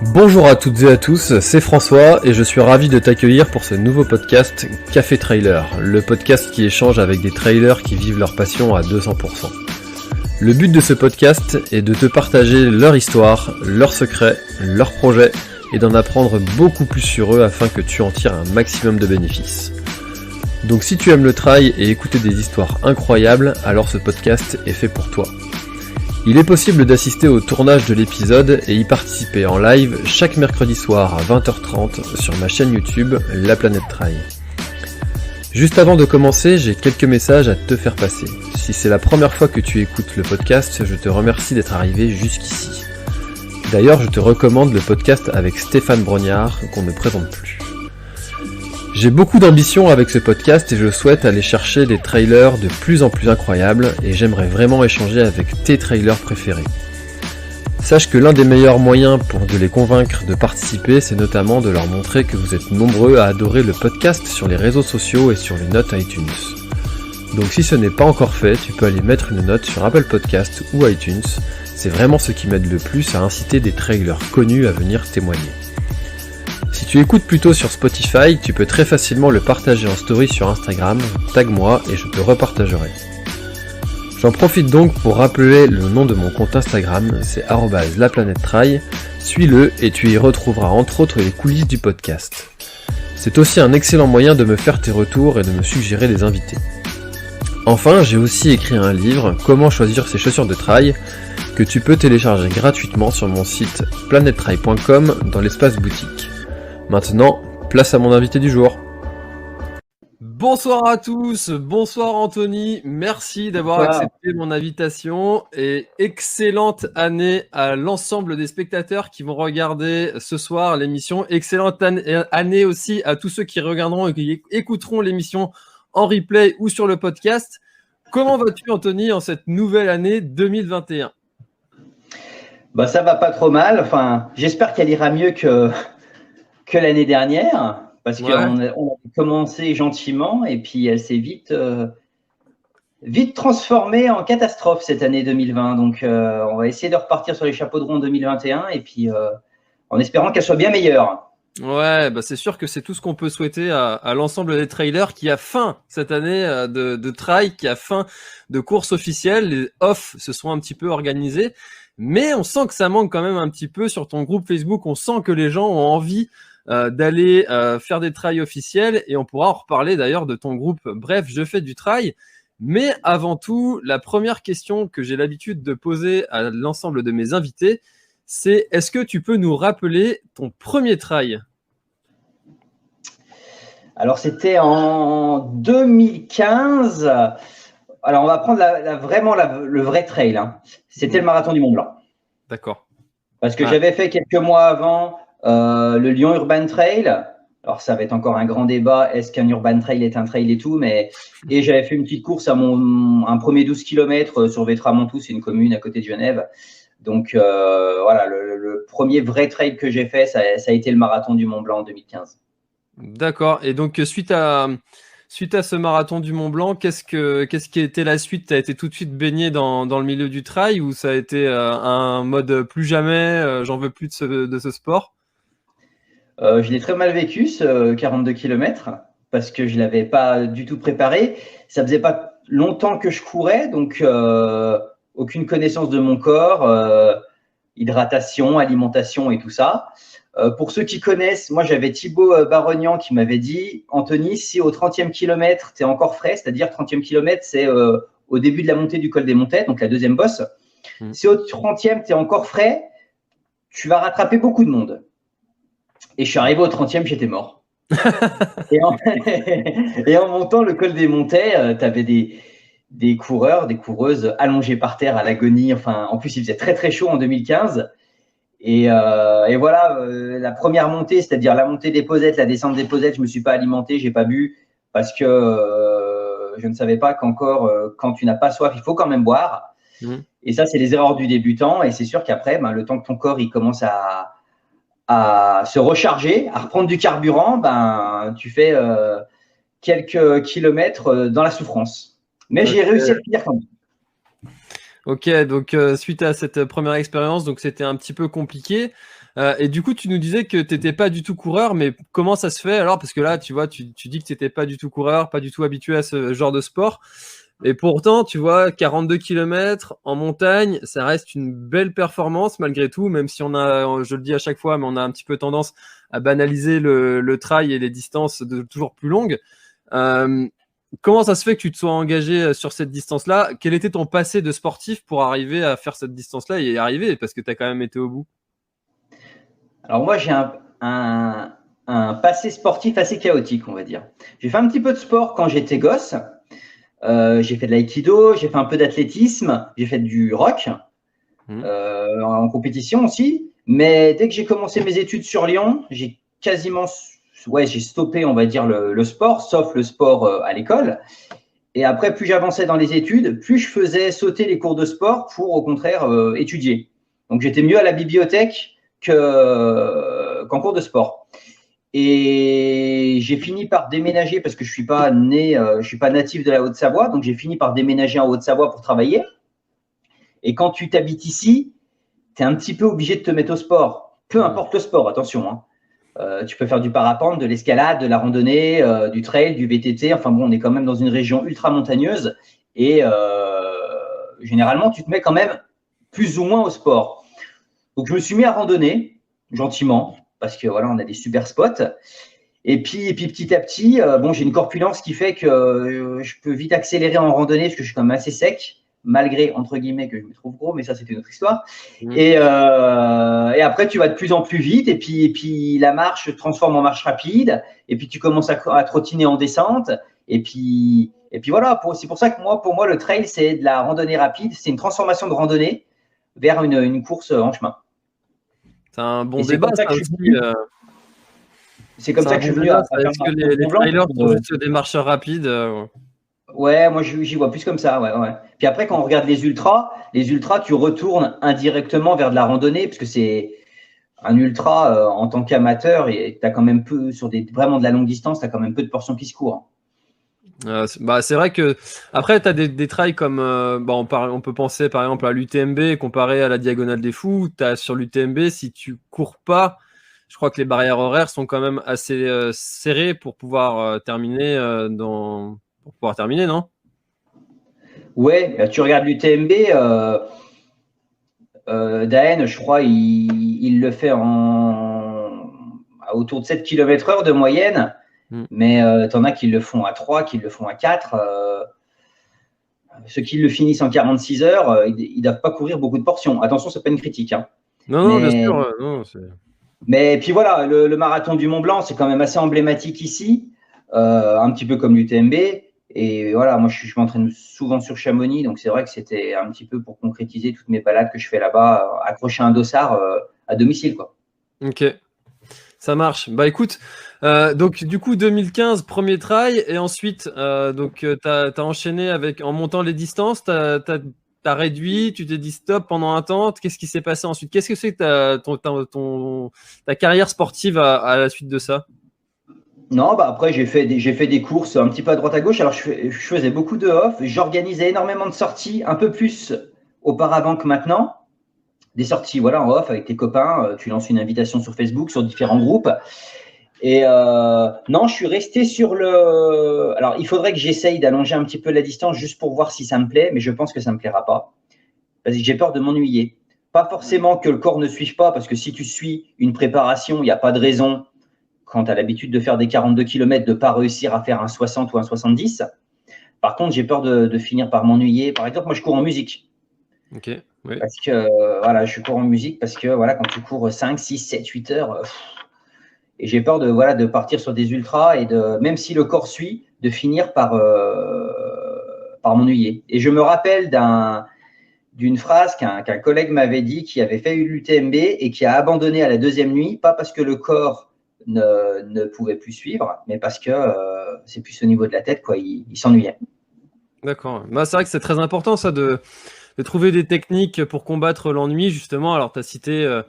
Bonjour à toutes et à tous, c'est François et je suis ravi de t'accueillir pour ce nouveau podcast Café Trailer, le podcast qui échange avec des trailers qui vivent leur passion à 200%. Le but de ce podcast est de te partager leur histoire, leurs secrets, leurs projets et d'en apprendre beaucoup plus sur eux afin que tu en tires un maximum de bénéfices. Donc si tu aimes le trail et écouter des histoires incroyables, alors ce podcast est fait pour toi. Il est possible d'assister au tournage de l'épisode et y participer en live chaque mercredi soir à 20h30 sur ma chaîne YouTube La Planète Trail. Juste avant de commencer, j'ai quelques messages à te faire passer. Si c'est la première fois que tu écoutes le podcast, je te remercie d'être arrivé jusqu'ici. D'ailleurs, je te recommande le podcast avec Stéphane Brognard qu'on ne présente plus. J'ai beaucoup d'ambition avec ce podcast et je souhaite aller chercher des trailers de plus en plus incroyables et j'aimerais vraiment échanger avec tes trailers préférés. Sache que l'un des meilleurs moyens pour de les convaincre de participer, c'est notamment de leur montrer que vous êtes nombreux à adorer le podcast sur les réseaux sociaux et sur les notes iTunes. Donc si ce n'est pas encore fait, tu peux aller mettre une note sur Apple Podcast ou iTunes, c'est vraiment ce qui m'aide le plus à inciter des trailers connus à venir témoigner. Si tu écoutes plutôt sur Spotify, tu peux très facilement le partager en story sur Instagram, tag-moi et je te repartagerai. J'en profite donc pour rappeler le nom de mon compte Instagram, c'est @laplanètetrail, suis-le et tu y retrouveras entre autres les coulisses du podcast. C'est aussi un excellent moyen de me faire tes retours et de me suggérer des invités. Enfin, j'ai aussi écrit un livre, Comment choisir ses chaussures de trail, que tu peux télécharger gratuitement sur mon site planettrail.com dans l'espace boutique. Maintenant, place à mon invité du jour. Bonsoir à tous, bonsoir Anthony, merci d'avoir accepté mon invitation et excellente année à l'ensemble des spectateurs qui vont regarder ce soir l'émission. Excellente année aussi à tous ceux qui regarderont et qui écouteront l'émission en replay ou sur le podcast. Comment vas-tu Anthony en cette nouvelle année 2021 ? Bah ça va pas trop mal, enfin j'espère qu'elle ira mieux que l'année dernière, parce qu'on a commencé gentiment et puis elle s'est vite transformée en catastrophe cette année 2020. Donc, on va essayer de repartir sur les chapeaux de roue en 2021 et puis en espérant qu'elle soit bien meilleure. Ouais, bah c'est sûr que c'est tout ce qu'on peut souhaiter à l'ensemble des trailers qui a fin cette année de trail, qui a fin de course officielle. Les off se sont un petit peu organisés, mais on sent que ça manque quand même un petit peu sur ton groupe Facebook. On sent que les gens ont envie d'aller faire des trails officiels et on pourra en reparler d'ailleurs de ton groupe Bref, je fais du trail. Mais avant tout, la première question que j'ai l'habitude de poser à l'ensemble de mes invités, c'est est-ce que tu peux nous rappeler ton premier trail ? Alors, c'était en 2015. Alors, on va prendre le vrai trail. Hein. C'était le marathon du Mont Blanc. D'accord. Parce que j'avais fait quelques mois avant le Lyon Urban Trail. Alors, ça va être encore un grand débat. Est-ce qu'un Urban Trail est un trail et tout, et j'avais fait une petite course un premier 12 km sur Vétramontou, c'est une commune à côté de Genève. Donc, voilà, le premier vrai trail que j'ai fait, ça a été le marathon du Mont Blanc en 2015. D'accord. Et donc, suite à ce marathon du Mont Blanc, qu'est-ce qui a été la suite ? Tu as été tout de suite baigné dans le milieu du trail ou ça a été un mode plus jamais, j'en veux plus de ce sport ? Je l'ai très mal vécu, ce 42 km, parce que je ne l'avais pas du tout préparé. Ça faisait pas longtemps que je courais, donc aucune connaissance de mon corps, hydratation, alimentation et tout ça. Pour ceux qui connaissent, moi j'avais Thibaut Barognan qui m'avait dit « Anthony, si au 30e kilomètre, tu es encore frais, c'est-à-dire 30e kilomètre, c'est au début de la montée du col des Montets, donc la deuxième bosse. Si au 30e, tu es encore frais, tu vas rattraper beaucoup de monde. » Et je suis arrivé au 30e, j'étais mort. et en montant le col des Montets, tu avais des coureurs, des coureuses allongées par terre à l'agonie. Enfin, en plus, il faisait très, très chaud en 2015. Et voilà, la première montée, c'est-à-dire la montée des Posettes, la descente des Posettes, je ne me suis pas alimenté, je n'ai pas bu parce que je ne savais pas qu'encore, quand tu n'as pas soif, il faut quand même boire. Et ça, c'est les erreurs du débutant. Et c'est sûr qu'après, le temps que ton corps il commence à se recharger, à reprendre du carburant, tu fais quelques kilomètres dans la souffrance. Mais j'ai réussi à le finir quand même. Ok, donc suite à cette première expérience, donc c'était un petit peu compliqué. Et du coup, tu nous disais que tu n'étais pas du tout coureur, mais comment ça se fait alors? Parce que là, tu vois, tu dis que tu n'étais pas du tout coureur, pas du tout habitué à ce genre de sport. Et pourtant, tu vois, 42 km en montagne, ça reste une belle performance malgré tout, même si on a, je le dis à chaque fois, mais on a un petit peu tendance à banaliser le trail et les distances de toujours plus longues. Comment ça se fait que tu te sois engagé sur cette distance-là? Quel était ton passé de sportif pour arriver à faire cette distance-là et y arriver? Parce que tu as quand même été au bout. Alors moi, j'ai un passé sportif assez chaotique, on va dire. J'ai fait un petit peu de sport quand j'étais gosse. J'ai fait de l'aïkido, j'ai fait un peu d'athlétisme, j'ai fait du rock en compétition aussi. Mais dès que j'ai commencé mes études sur Lyon, j'ai stoppé, on va dire, le sport, sauf le sport à l'école. Et après, plus j'avançais dans les études, plus je faisais sauter les cours de sport pour, au contraire, étudier. Donc, j'étais mieux à la bibliothèque qu'en cours de sport. Et j'ai fini par déménager parce que je suis pas natif de la Haute-Savoie, donc j'ai fini par déménager en Haute-Savoie pour travailler. Et quand tu t'habites ici, tu es un petit peu obligé de te mettre au sport. Peu importe le sport, attention. Tu peux faire du parapente, de l'escalade, de la randonnée, du trail, du VTT. Enfin bon, on est quand même dans une région ultra montagneuse et généralement, tu te mets quand même plus ou moins au sport. Donc, je me suis mis à randonner gentiment parce que voilà, on a des super spots. Et puis petit à petit, j'ai une corpulence qui fait que je peux vite accélérer en randonnée parce que je suis quand même assez sec, malgré, entre guillemets, que je me trouve gros, mais ça, c'était une autre histoire. Et après, tu vas de plus en plus vite et puis la marche se transforme en marche rapide et puis tu commences à trottiner en descente et puis voilà. C'est pour ça que pour moi, le trail, c'est de la randonnée rapide. C'est une transformation de randonnée vers une course en chemin. C'est un bon débat, ça aussi. C'est comme ça que je suis venu à faire Est-ce que les trailers sont juste des marcheurs rapides Ouais, moi j'y vois plus comme ça. Ouais. Puis après, quand on regarde les ultras, tu retournes indirectement vers de la randonnée, parce que c'est un ultra en tant qu'amateur, et tu as quand même peu, vraiment de la longue distance, tu as quand même peu de portions qui se courent. C'est vrai que après tu as des trails comme on peut penser par exemple à l'UTMB comparé à la Diagonale des Fous. Sur l'UTMB, si tu cours pas, je crois que les barrières horaires sont quand même assez serrées pour pouvoir terminer non? Ouais, tu regardes l'UTMB, Daen, je crois, il le fait à autour de 7 km/h de moyenne, mais tu en as qui le font à 3, qui le font à 4. Ceux qui le finissent en 46 heures, ils ne doivent pas courir beaucoup de portions. Attention, ce n'est pas une critique. Hein. Non, bien sûr. Non, mais puis voilà, le marathon du Mont Blanc, c'est quand même assez emblématique ici, un petit peu comme l'UTMB. Et voilà, moi, je m'entraîne souvent sur Chamonix, donc c'est vrai que c'était un petit peu pour concrétiser toutes mes balades que je fais là-bas, accrocher un dossard à domicile, quoi. Ok, ça marche. Bah écoute, donc du coup 2015 premier trail et ensuite t'as enchaîné en montant les distances, t'as réduit, tu t'es dit stop pendant un temps. Qu'est-ce qui s'est passé ensuite? Qu'est-ce que c'est que ta carrière sportive à la suite de ça? Non, après j'ai fait des courses un petit peu à droite à gauche. Alors je faisais beaucoup de off, j'organisais énormément de sorties, un peu plus auparavant que maintenant. Des sorties voilà en off avec tes copains, tu lances une invitation sur Facebook, sur différents groupes. Et non, je suis resté sur le. Alors il faudrait que j'essaye d'allonger un petit peu la distance juste pour voir si ça me plaît, mais je pense que ça me plaira pas. Parce que j'ai peur de m'ennuyer. Pas forcément que le corps ne suive pas, parce que si tu suis une préparation, il n'y a pas de raison, quand tu as l'habitude de faire des 42 km, de ne pas réussir à faire un 60 ou un 70. Par contre, j'ai peur de finir par m'ennuyer. Par exemple, moi, je cours en musique. Ok, oui. Parce que, je cours en musique parce que, quand tu cours 5, 6, 7, 8 heures, et j'ai peur de partir sur des ultras et même si le corps suit, de finir par m'ennuyer. Et je me rappelle d'une phrase qu'un collègue m'avait dit, qui avait fait l'UTMB et qui a abandonné à la deuxième nuit, pas parce que le corps ne pouvait plus suivre, mais parce que c'est plus au niveau de la tête, quoi. Il s'ennuyait. D'accord. C'est vrai que c'est très important ça de trouver des techniques pour combattre l'ennui, justement. Alors, tu as cité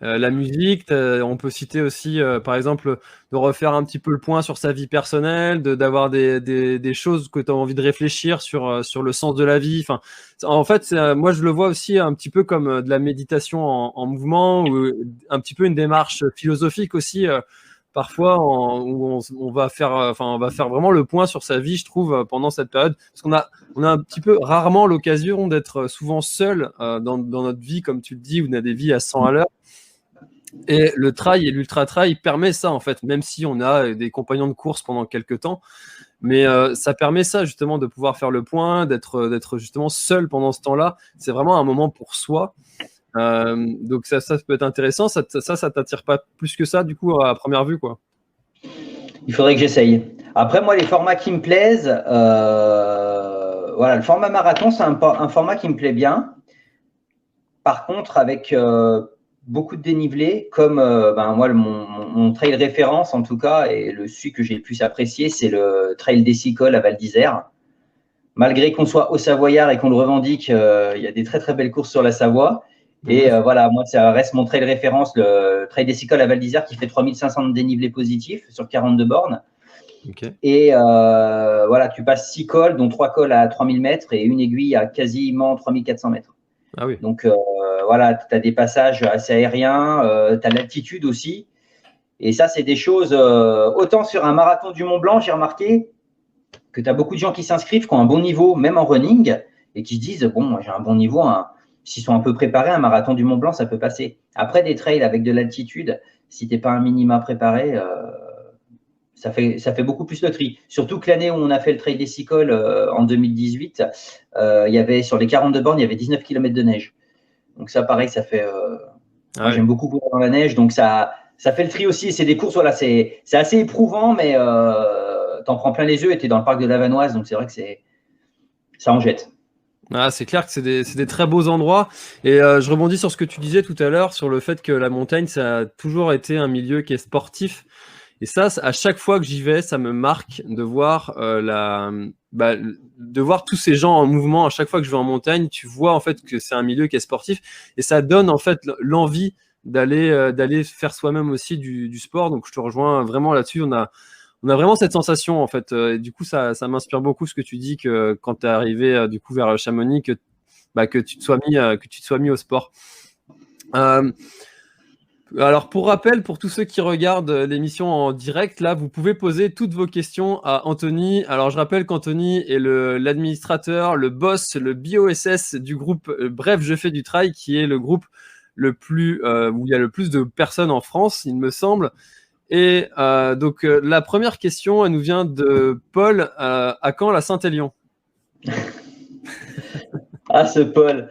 la musique, on peut citer aussi, par exemple, de refaire un petit peu le point sur sa vie personnelle, d'avoir des choses que tu as envie de réfléchir sur le sens de la vie. Enfin, en fait, moi, je le vois aussi un petit peu comme de la méditation en mouvement, ou un petit peu une démarche philosophique aussi. Parfois, où on va faire vraiment le point sur sa vie, je trouve, pendant cette période, parce on a un petit peu rarement l'occasion d'être souvent seul dans notre vie, comme tu le dis, où on a des vies à 100 à l'heure. Et le trail et l'ultra trail permet ça, en fait, même si on a des compagnons de course pendant quelques temps. Mais ça permet ça, justement, de pouvoir faire le point, d'être justement seul pendant ce temps-là. C'est vraiment un moment pour soi. Donc ça peut être intéressant. Ça t'attire pas plus que ça, du coup, à première vue, quoi. Il faudrait que j'essaye. Après, moi, les formats qui me plaisent, voilà, le format marathon, c'est un format qui me plaît bien. Par contre, avec beaucoup de dénivelé, comme moi, mon trail référence, en tout cas, et celui que j'ai le plus apprécié, c'est le trail des Sicoles à Val d'Isère. Malgré qu'on soit au Savoyard et qu'on le revendique, il y a des très, très belles courses sur la Savoie. Et voilà, moi, ça reste mon trail référence, le trail des Sicoles à Val d'Isère, qui fait 3500 de dénivelé positif sur 42 bornes. Okay. Et voilà, tu passes 6 cols, dont 3 cols à 3000 mètres et une aiguille à quasiment 3400 mètres. Ah oui. Donc voilà, tu as des passages assez aériens, tu as l'altitude aussi. Et ça, c'est des choses, autant sur un marathon du Mont Blanc, j'ai remarqué que tu as beaucoup de gens qui s'inscrivent, qui ont un bon niveau, même en running, et qui se disent, bon, moi j'ai un bon niveau, s'ils sont un peu préparés, un marathon du Mont Blanc, ça peut passer. Après, des trails avec de l'altitude, si tu n'es pas un minima préparé, ça fait beaucoup plus le tri. Surtout que l'année où on a fait le trail des Sicoles en 2018, il y avait sur les 42 bornes, il y avait 19 km de neige. Donc ça, pareil, ça fait… moi, j'aime beaucoup courir dans la neige, donc ça fait le tri aussi. C'est des courses, voilà, c'est assez éprouvant, mais t'en prends plein les yeux et t'es dans le parc de la Vanoise, donc c'est vrai que ça en jette. Ah, c'est clair que c'est des très beaux endroits. Et je rebondis sur ce que tu disais tout à l'heure, sur le fait que la montagne, ça a toujours été un milieu qui est sportif. Et ça, à chaque fois que j'y vais, ça me marque de voir de voir tous ces gens en mouvement. À chaque fois que je vais en montagne, tu vois en fait que c'est un milieu qui est sportif, et ça donne en fait l'envie d'aller faire soi-même aussi du sport. Donc je te rejoins vraiment là-dessus. On a vraiment cette sensation en fait. Et du coup, ça m'inspire beaucoup ce que tu dis, que quand tu es arrivé du coup vers Chamonix, que tu te sois mis au sport. Alors, pour rappel, pour tous ceux qui regardent l'émission en direct, là, vous pouvez poser toutes vos questions à Anthony. Alors, je rappelle qu'Anthony est l'administrateur, le boss, le BOSS du groupe Bref, je fais du trail, qui est le groupe où il y a le plus de personnes en France, il me semble. Et donc, la première question, elle nous vient de Paul. À quand la Saint-Élion? Ah, ce Paul.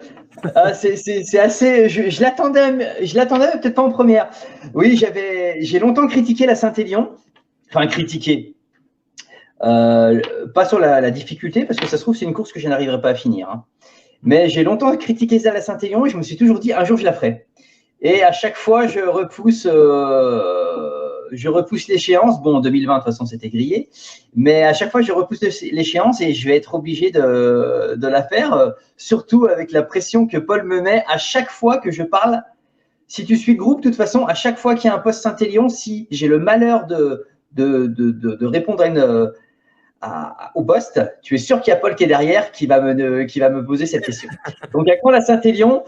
C'est assez. Je l'attendais, mais peut-être pas en première. Oui, j'ai longtemps critiqué la Saint-Élion. Enfin, critiqué. Pas sur la difficulté, parce que ça se trouve, c'est une course que je n'arriverai pas à finir. Hein. Mais j'ai longtemps critiqué ça, la Saint-Élion, et je me suis toujours dit, un jour, je la ferai. Et à chaque fois, je repousse l'échéance. Bon, en 2020, de toute façon, c'était grillé. Mais à chaque fois, je repousse l'échéance et je vais être obligé de la faire, surtout avec la pression que Paul me met à chaque fois que je parle. Si tu suis le groupe, de toute façon, à chaque fois qu'il y a un post Saint-Élion, si j'ai le malheur de répondre au poste, tu es sûr qu'il y a Paul qui est derrière qui va me poser cette question. Donc, à quand la Saint-Élion?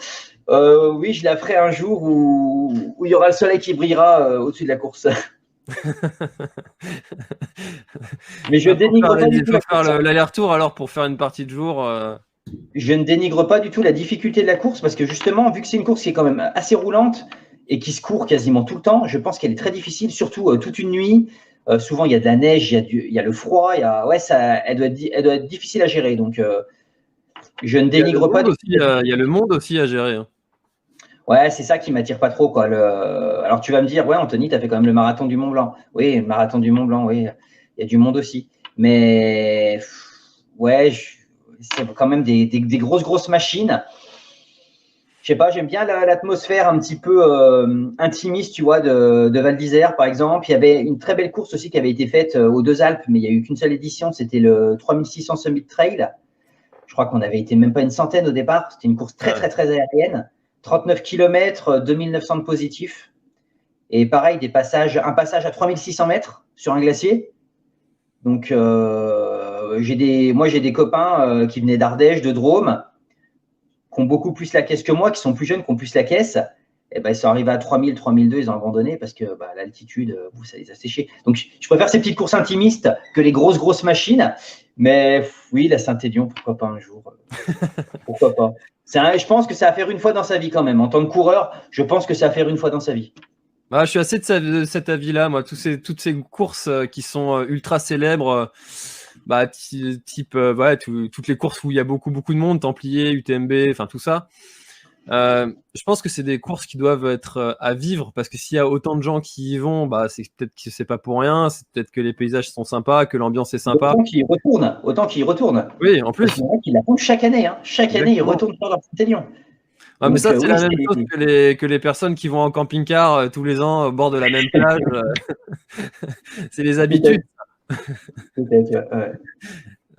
Oui, je la ferai un jour où il y aura le soleil qui brillera au-dessus de la course. Mais je dénigre pas du tout. Il faut faire l'aller-retour alors pour faire une partie de jour. Je ne dénigre pas du tout la difficulté de la course, parce que justement, vu que c'est une course qui est quand même assez roulante et qui se court quasiment tout le temps, je pense qu'elle est très difficile, surtout toute une nuit. Souvent, il y a de la neige, il y a le froid, elle doit être difficile à gérer. Donc, je ne dénigre pas du tout. Il y a le monde aussi à gérer. Hein. Ouais, c'est ça qui m'attire pas trop, quoi. Alors, tu vas me dire, ouais, Anthony, tu as fait quand même le marathon du Mont Blanc. Oui, le marathon du Mont Blanc, oui, il y a du monde aussi. Mais, ouais, c'est quand même des grosses machines. Je sais pas, j'aime bien l'atmosphère un petit peu intimiste, tu vois, de Val d'Isère, par exemple. Il y avait une très belle course aussi qui avait été faite aux Deux Alpes, mais il n'y a eu qu'une seule édition. C'était le 3600 Summit Trail. Je crois qu'on avait été même pas une centaine au départ. C'était une course très, très, très aérienne. 39 km, 2900 de positifs. Et pareil, un passage à 3600 mètres sur un glacier. Donc, j'ai des copains qui venaient d'Ardèche, de Drôme, qui ont beaucoup plus la caisse que moi, qui sont plus jeunes, qui ont plus la caisse. Et ben, ils sont arrivés à 3000, 3002, ils ont abandonné parce que l'altitude, ça les a séchés. Donc, je préfère ces petites courses intimistes que les grosses machines. Mais oui, la Saint-Élion, pourquoi pas un jour pourquoi pas. Je pense que ça va faire une fois dans sa vie quand même. En tant que coureur, je pense que ça va faire une fois dans sa vie. Je suis assez de cet avis-là, moi. Toutes ces courses qui sont ultra célèbres, type toutes les courses où il y a beaucoup de monde, Templiers, UTMB, enfin tout ça. Je pense que c'est des courses qui doivent être à vivre, parce que s'il y a autant de gens qui y vont, c'est peut-être que c'est pas pour rien, c'est peut-être que les paysages sont sympas, que l'ambiance est sympa. Autant qu'ils y retournent. Oui, en plus. Ils la font chaque année. Hein. Chaque année, ils retournent sur leur Saint-Élion. Mais ça, c'est la même chose que les personnes qui vont en camping-car tous les ans au bord de la même plage. C'est les habitudes. Peut-être, ouais.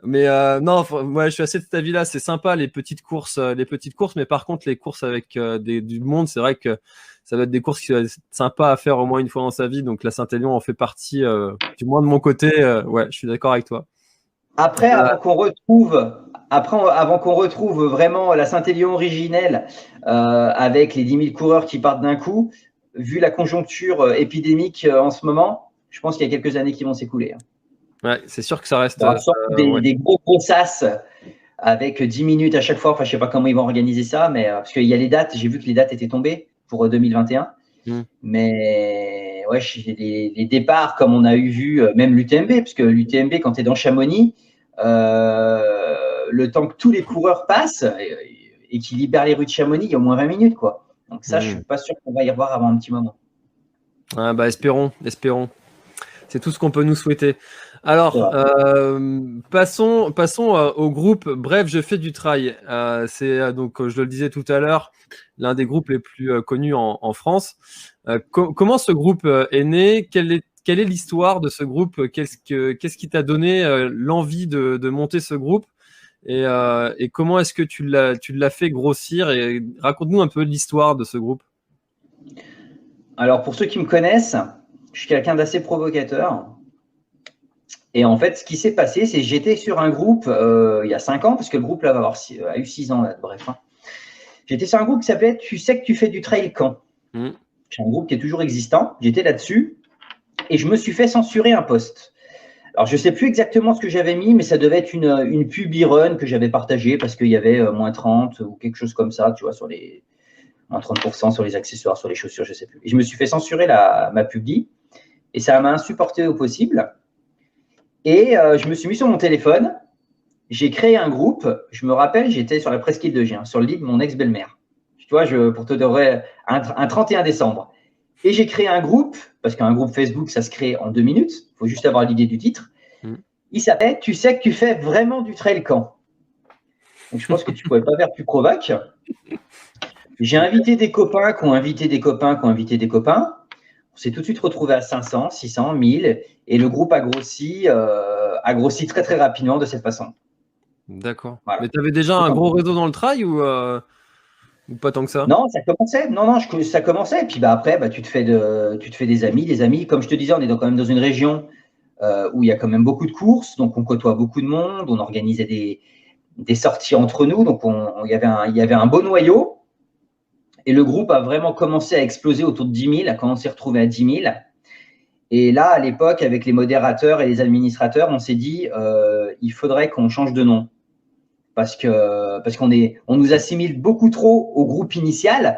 Mais non, je suis assez de cet avis-là. C'est sympa les petites courses, mais par contre les courses avec du monde, c'est vrai que ça va être des courses qui vont être sympas à faire au moins une fois dans sa vie. Donc la Saint-Élion en fait partie, du moins de mon côté. Je suis d'accord avec toi. Après, avant qu'on retrouve vraiment la Saint-Élion originelle avec les 10 000 coureurs qui partent d'un coup, vu la conjoncture épidémique en ce moment, je pense qu'il y a quelques années qui vont s'écouler. Ouais, c'est sûr que ça reste. Des gros sas avec 10 minutes à chaque fois. Enfin, je ne sais pas comment ils vont organiser ça, mais parce qu'il y a les dates, j'ai vu que les dates étaient tombées pour 2021. Mais ouais, les départs, comme on a vu, même l'UTMB, parce que l'UTMB, quand tu es dans Chamonix, le temps que tous les coureurs passent et qu'ils libèrent les rues de Chamonix, il y a au moins 20 minutes, quoi. Donc ça, je suis pas sûr qu'on va y revoir avant un petit moment. Espérons. C'est tout ce qu'on peut nous souhaiter. Alors, passons au groupe Bref, je fais du trail. C'est donc, je le disais tout à l'heure, l'un des groupes les plus connus en France. Comment ce groupe est né? Quelle est l'histoire de ce groupe? Qu'est-ce qui t'a donné l'envie de monter ce groupe? Et comment est-ce que tu l'as fait grossir? Et raconte-nous un peu l'histoire de ce groupe. Alors, pour ceux qui me connaissent, je suis quelqu'un d'assez provocateur. Et en fait, ce qui s'est passé, c'est que j'étais sur un groupe il y a 5 ans, parce que le groupe là, a eu 6 ans. Là, bref. J'étais sur un groupe qui s'appelait « Tu sais que tu fais du trail quand ?» C'est un groupe qui est toujours existant. J'étais là-dessus et je me suis fait censurer un post. Alors, je ne sais plus exactement ce que j'avais mis, mais ça devait être une pub e-run que j'avais partagée parce qu'il y avait moins 30 ou quelque chose comme ça, tu vois, sur les moins 30% sur les accessoires, sur les chaussures, je ne sais plus. Et je me suis fait censurer ma publi et ça m'a insupporté au possible. Et je me suis mis sur mon téléphone, j'ai créé un groupe. Je me rappelle, j'étais sur la presqu'île de Gien, sur le lit de mon ex-belle-mère. Tu vois, pour te donner un 31 décembre. Et j'ai créé un groupe, parce qu'un groupe Facebook, ça se crée en 2 minutes. Il faut juste avoir l'idée du titre. Il s'appelait « Tu sais que tu fais vraiment du trail quand ?» Donc, je pense que tu ne pouvais pas faire plus provoque. J'ai invité des copains qui ont invité des copains qui ont invité des copains. On s'est tout de suite retrouvé à 500, 600, 1000. Et le groupe a grossi très, très rapidement de cette façon. D'accord. Voilà. Mais tu avais déjà un gros réseau dans le trail ou pas tant que ça? Non, ça commençait. Ça commençait. Et puis après, tu te fais des amis. Comme je te disais, on est quand même dans une région où il y a quand même beaucoup de courses. Donc, on côtoie beaucoup de monde. On organisait des sorties entre nous. Donc, il y avait un beau noyau. Et le groupe a vraiment commencé à exploser autour de 10 000, quand on s'est retrouvé à 10 000. Et là, à l'époque, avec les modérateurs et les administrateurs, on s'est dit il faudrait qu'on change de nom. Parce qu'on nous assimile beaucoup trop au groupe initial,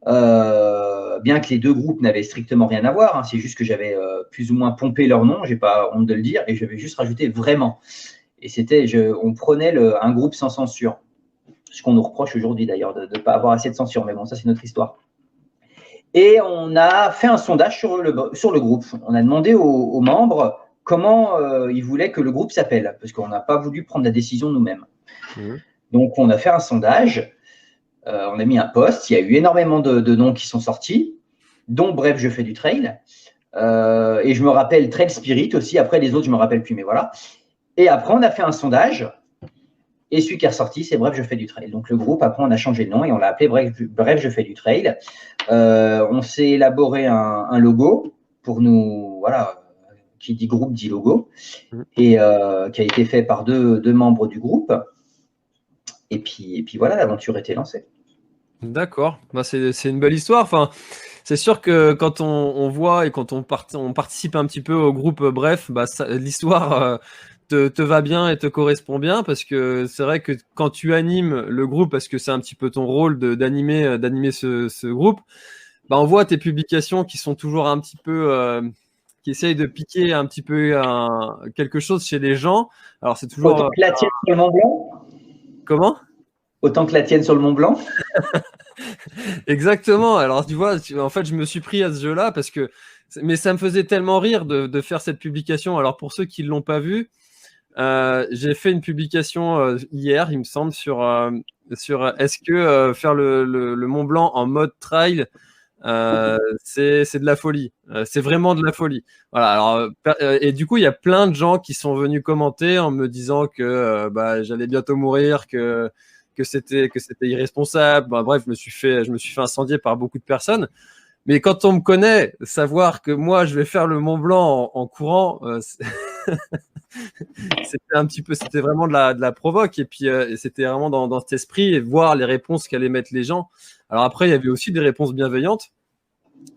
bien que les deux groupes n'avaient strictement rien à voir. Hein, c'est juste que j'avais plus ou moins pompé leur nom, j'ai pas honte de le dire, et je vais juste rajouter vraiment. Et on prenait un groupe sans censure. Ce qu'on nous reproche aujourd'hui d'ailleurs, de ne pas avoir assez de censure. Mais bon, ça, c'est notre histoire. Et on a fait un sondage sur le groupe. On a demandé aux membres comment ils voulaient que le groupe s'appelle, parce qu'on n'a pas voulu prendre la décision nous-mêmes. Donc, on a fait un sondage. On a mis un post. Il y a eu énormément de noms qui sont sortis, dont Bref, je fais du trail. Et je me rappelle Trail Spirit aussi. Après, les autres, je ne me rappelle plus, mais voilà. Et après, on a fait un sondage. Et celui qui est ressorti, c'est Bref, je fais du trail. Donc le groupe, après, on a changé de nom et on l'a appelé Bref, je fais du trail. On s'est élaboré un logo pour nous, voilà, qui dit groupe dit logo, et qui a été fait par deux membres du groupe. Et puis voilà, l'aventure était lancée. D'accord, c'est une belle histoire. Enfin, c'est sûr que quand on voit et quand on participe un petit peu au groupe Bref, l'histoire te va bien et te correspond bien, parce que c'est vrai que quand tu animes le groupe, parce que c'est un petit peu ton rôle d'animer ce groupe, on voit tes publications qui sont toujours un petit peu qui essayent de piquer un petit peu quelque chose chez les gens. Alors c'est toujours autant que la tienne sur le Mont Blanc. Comment ? Autant que la tienne sur le Mont Blanc. Exactement. Alors tu vois, en fait, je me suis pris à ce jeu-là mais ça me faisait tellement rire de faire cette publication. Alors pour ceux qui ne l'ont pas vu, j'ai fait une publication hier, il me semble, sur est-ce que faire le Mont Blanc en mode trail, c'est de la folie. C'est vraiment de la folie. Voilà. Alors, et du coup, il y a plein de gens qui sont venus commenter en me disant que j'allais bientôt mourir, que c'était irresponsable. Bref, je me suis fait incendier par beaucoup de personnes. Mais quand on me connaît, savoir que moi, je vais faire le Mont Blanc en courant, c'était vraiment de la provoque. Et puis, c'était vraiment dans cet esprit, et voir les réponses qu'allaient mettre les gens. Alors après, il y avait aussi des réponses bienveillantes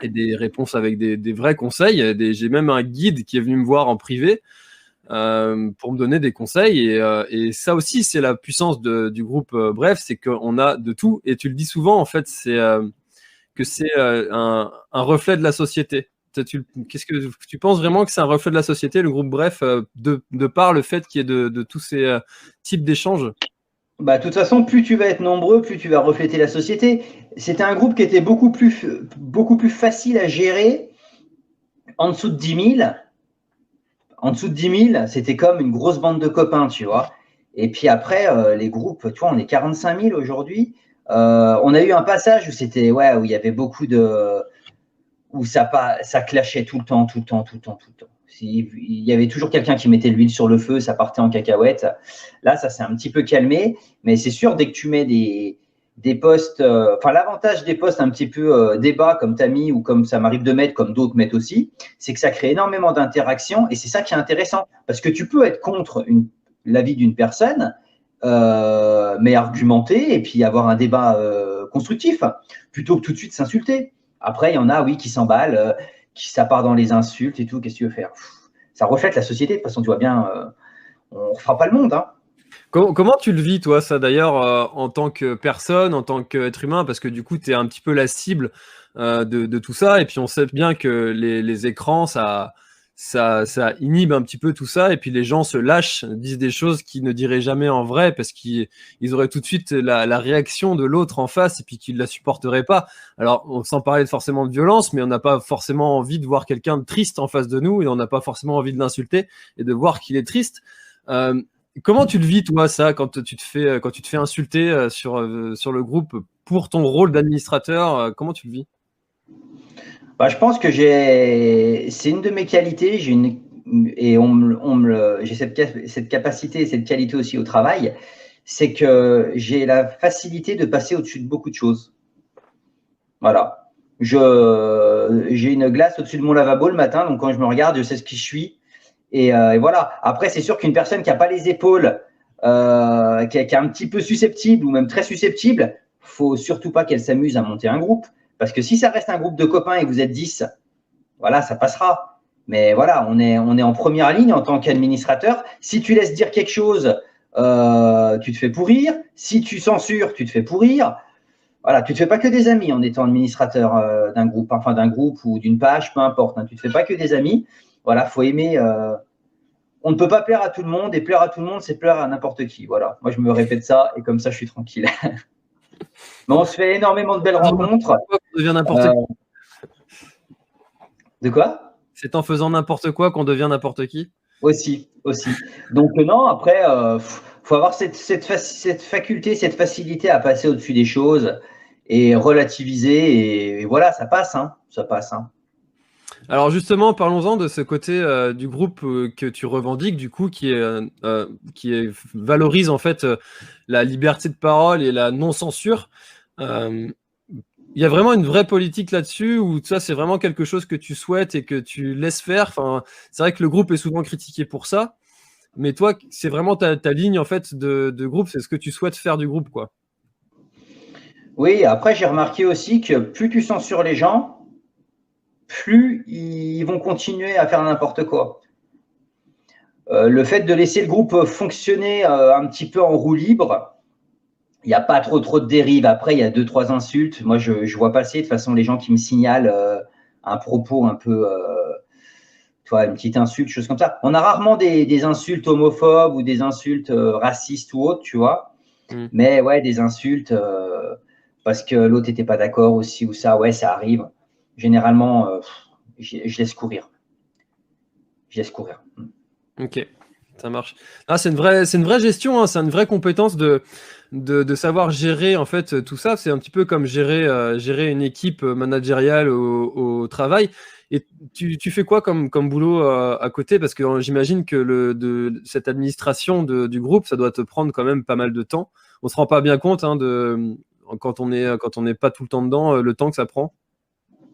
et des réponses avec des vrais conseils. J'ai même un guide qui est venu me voir en privé pour me donner des conseils. Et ça aussi, c'est la puissance du groupe Bref, c'est qu'on a de tout. Et tu le dis souvent, en fait, c'est que c'est un reflet de la société. Qu'est-ce que tu penses vraiment que c'est un reflet de la société, le groupe Bref, de par le fait qu'il y ait de tous ces types d'échanges? De toute façon, plus tu vas être nombreux, plus tu vas refléter la société. C'était un groupe qui était beaucoup plus facile à gérer en dessous de 10 000. En dessous de 10 000, c'était comme une grosse bande de copains, tu vois. Et puis après, les groupes, tu vois, on est 45 000 aujourd'hui. On a eu un passage où où il y avait beaucoup où ça clashait tout le temps. Il y avait toujours quelqu'un qui mettait l'huile sur le feu, ça partait en cacahuète. Là, ça s'est un petit peu calmé, mais c'est sûr, dès que tu mets des posts, l'avantage des posts un petit peu débat, comme tu as mis, ou comme ça m'arrive de mettre, comme d'autres mettent aussi, c'est que ça crée énormément d'interactions, et c'est ça qui est intéressant, parce que tu peux être contre l'avis d'une personne, mais argumenter, et puis avoir un débat constructif, plutôt que tout de suite s'insulter. Après, il y en a, oui, qui s'emballent, ça part dans les insultes et tout. Qu'est-ce que tu veux faire? Ça reflète la société. De toute façon, tu vois bien, on ne refera pas le monde. Hein. Comment tu le vis, toi, ça, d'ailleurs, en tant que personne, en tant qu'être humain? Parce que du coup, tu es un petit peu la cible de tout ça. Et puis, on sait bien que les écrans, ça inhibe un petit peu tout ça, et puis les gens se lâchent, disent des choses qu'ils ne diraient jamais en vrai, parce qu'ils auraient tout de suite la réaction de l'autre en face, et puis qu'ils ne la supporteraient pas. Alors, sans parler forcément de violence, mais on n'a pas forcément envie de voir quelqu'un de triste en face de nous, et on n'a pas forcément envie de l'insulter et de voir qu'il est triste. Comment tu le vis, toi, ça, quand tu te fais insulter sur le groupe pour ton rôle d'administrateur? Comment tu le vis? Je pense que c'est une de mes qualités. J'ai cette capacité et cette qualité aussi au travail. C'est que j'ai la facilité de passer au-dessus de beaucoup de choses. Voilà. J'ai une glace au-dessus de mon lavabo le matin, donc quand je me regarde, je sais ce qui je suis. Et voilà. Après, c'est sûr qu'une personne qui n'a pas les épaules, qui est un petit peu susceptible ou même très susceptible, faut surtout pas qu'elle s'amuse à monter un groupe. Parce que si ça reste un groupe de copains et que vous êtes 10, voilà, ça passera. Mais voilà, on est en première ligne en tant qu'administrateur. Si tu laisses dire quelque chose, tu te fais pourrir. Si tu censures, tu te fais pourrir. Voilà, tu ne te fais pas que des amis en étant administrateur d'un groupe, enfin d'un groupe ou d'une page, peu importe. Hein, tu ne te fais pas que des amis. Voilà, faut aimer. On ne peut pas plaire à tout le monde, et plaire à tout le monde, c'est plaire à n'importe qui. Voilà, moi je me répète ça et comme ça je suis tranquille. Mais on se fait énormément de belles rencontres. On devient n'importe qui. De quoi? C'est en faisant n'importe quoi qu'on devient n'importe qui? Aussi. Donc non, après, faut avoir cette faculté, cette facilité à passer au-dessus des choses et relativiser. Et voilà, ça passe. Hein, ça passe. Hein. Alors justement, parlons-en de ce côté du groupe que tu revendiques, du coup, valorise en fait la liberté de parole et la non-censure. Euh, Il y a vraiment une vraie politique là-dessus, ou ça c'est vraiment quelque chose que tu souhaites et que tu laisses faire. Enfin, c'est vrai que le groupe est souvent critiqué pour ça, mais toi, c'est vraiment ta ligne en fait de groupe, c'est ce que tu souhaites faire du groupe, quoi. Oui, après, j'ai remarqué aussi que plus tu censures les gens, plus ils vont continuer à faire n'importe quoi. Le fait de laisser le groupe fonctionner un petit peu en roue libre, il n'y a pas trop de dérives. Après, il y a 2, 3 insultes. Moi, je vois passer de toute façon les gens qui me signalent un propos un peu, tu vois, une petite insulte, chose comme ça. On a rarement des insultes homophobes ou des insultes racistes ou autres, tu vois. Mm. Mais ouais, des insultes parce que l'autre n'était pas d'accord aussi ou ça, ouais, ça arrive. Généralement, je laisse courir. Je laisse courir. Ok, ça marche. Ah, c'est une vraie gestion, hein, c'est une vraie compétence de savoir gérer en fait tout ça. C'est un petit peu comme gérer une équipe managériale au travail. Et tu fais quoi comme boulot à côté? Parce que j'imagine que cette administration du groupe, ça doit te prendre quand même pas mal de temps. On se rend pas bien compte hein, quand on n'est pas tout le temps dedans, le temps que ça prend.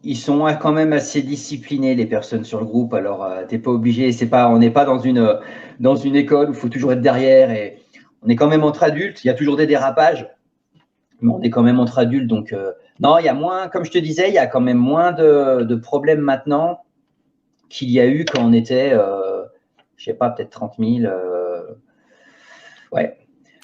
Ils sont quand même assez disciplinés, les personnes sur le groupe. Alors, t'es pas obligé. On n'est pas dans une école où il faut toujours être derrière. Et on est quand même entre adultes. Il y a toujours des dérapages, mais on est quand même entre adultes. Donc, non, il y a moins, comme je te disais, il y a quand même moins de problèmes maintenant qu'il y a eu quand on était, je sais pas, peut-être 30 000. Ouais.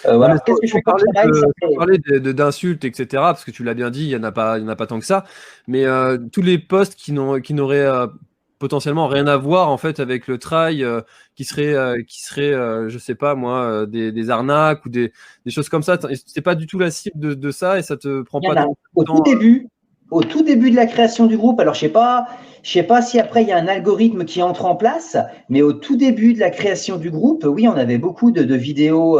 Non, mais Voilà. Qu'est-ce que je fais comme travail? sans parler d'insultes, etc., parce que tu l'as bien dit, il y en a pas tant que ça. Mais tous les postes qui n'auraient potentiellement rien à voir en fait avec le trail, je sais pas moi, des arnaques ou des choses comme ça. C'est pas du tout la cible de ça et ça te prend Il y pas en a tant au de tout temps. début, au tout début de la création du groupe. Alors, je sais pas si après il y a un algorithme qui entre en place, mais au tout début de la création du groupe, oui, on avait beaucoup de vidéos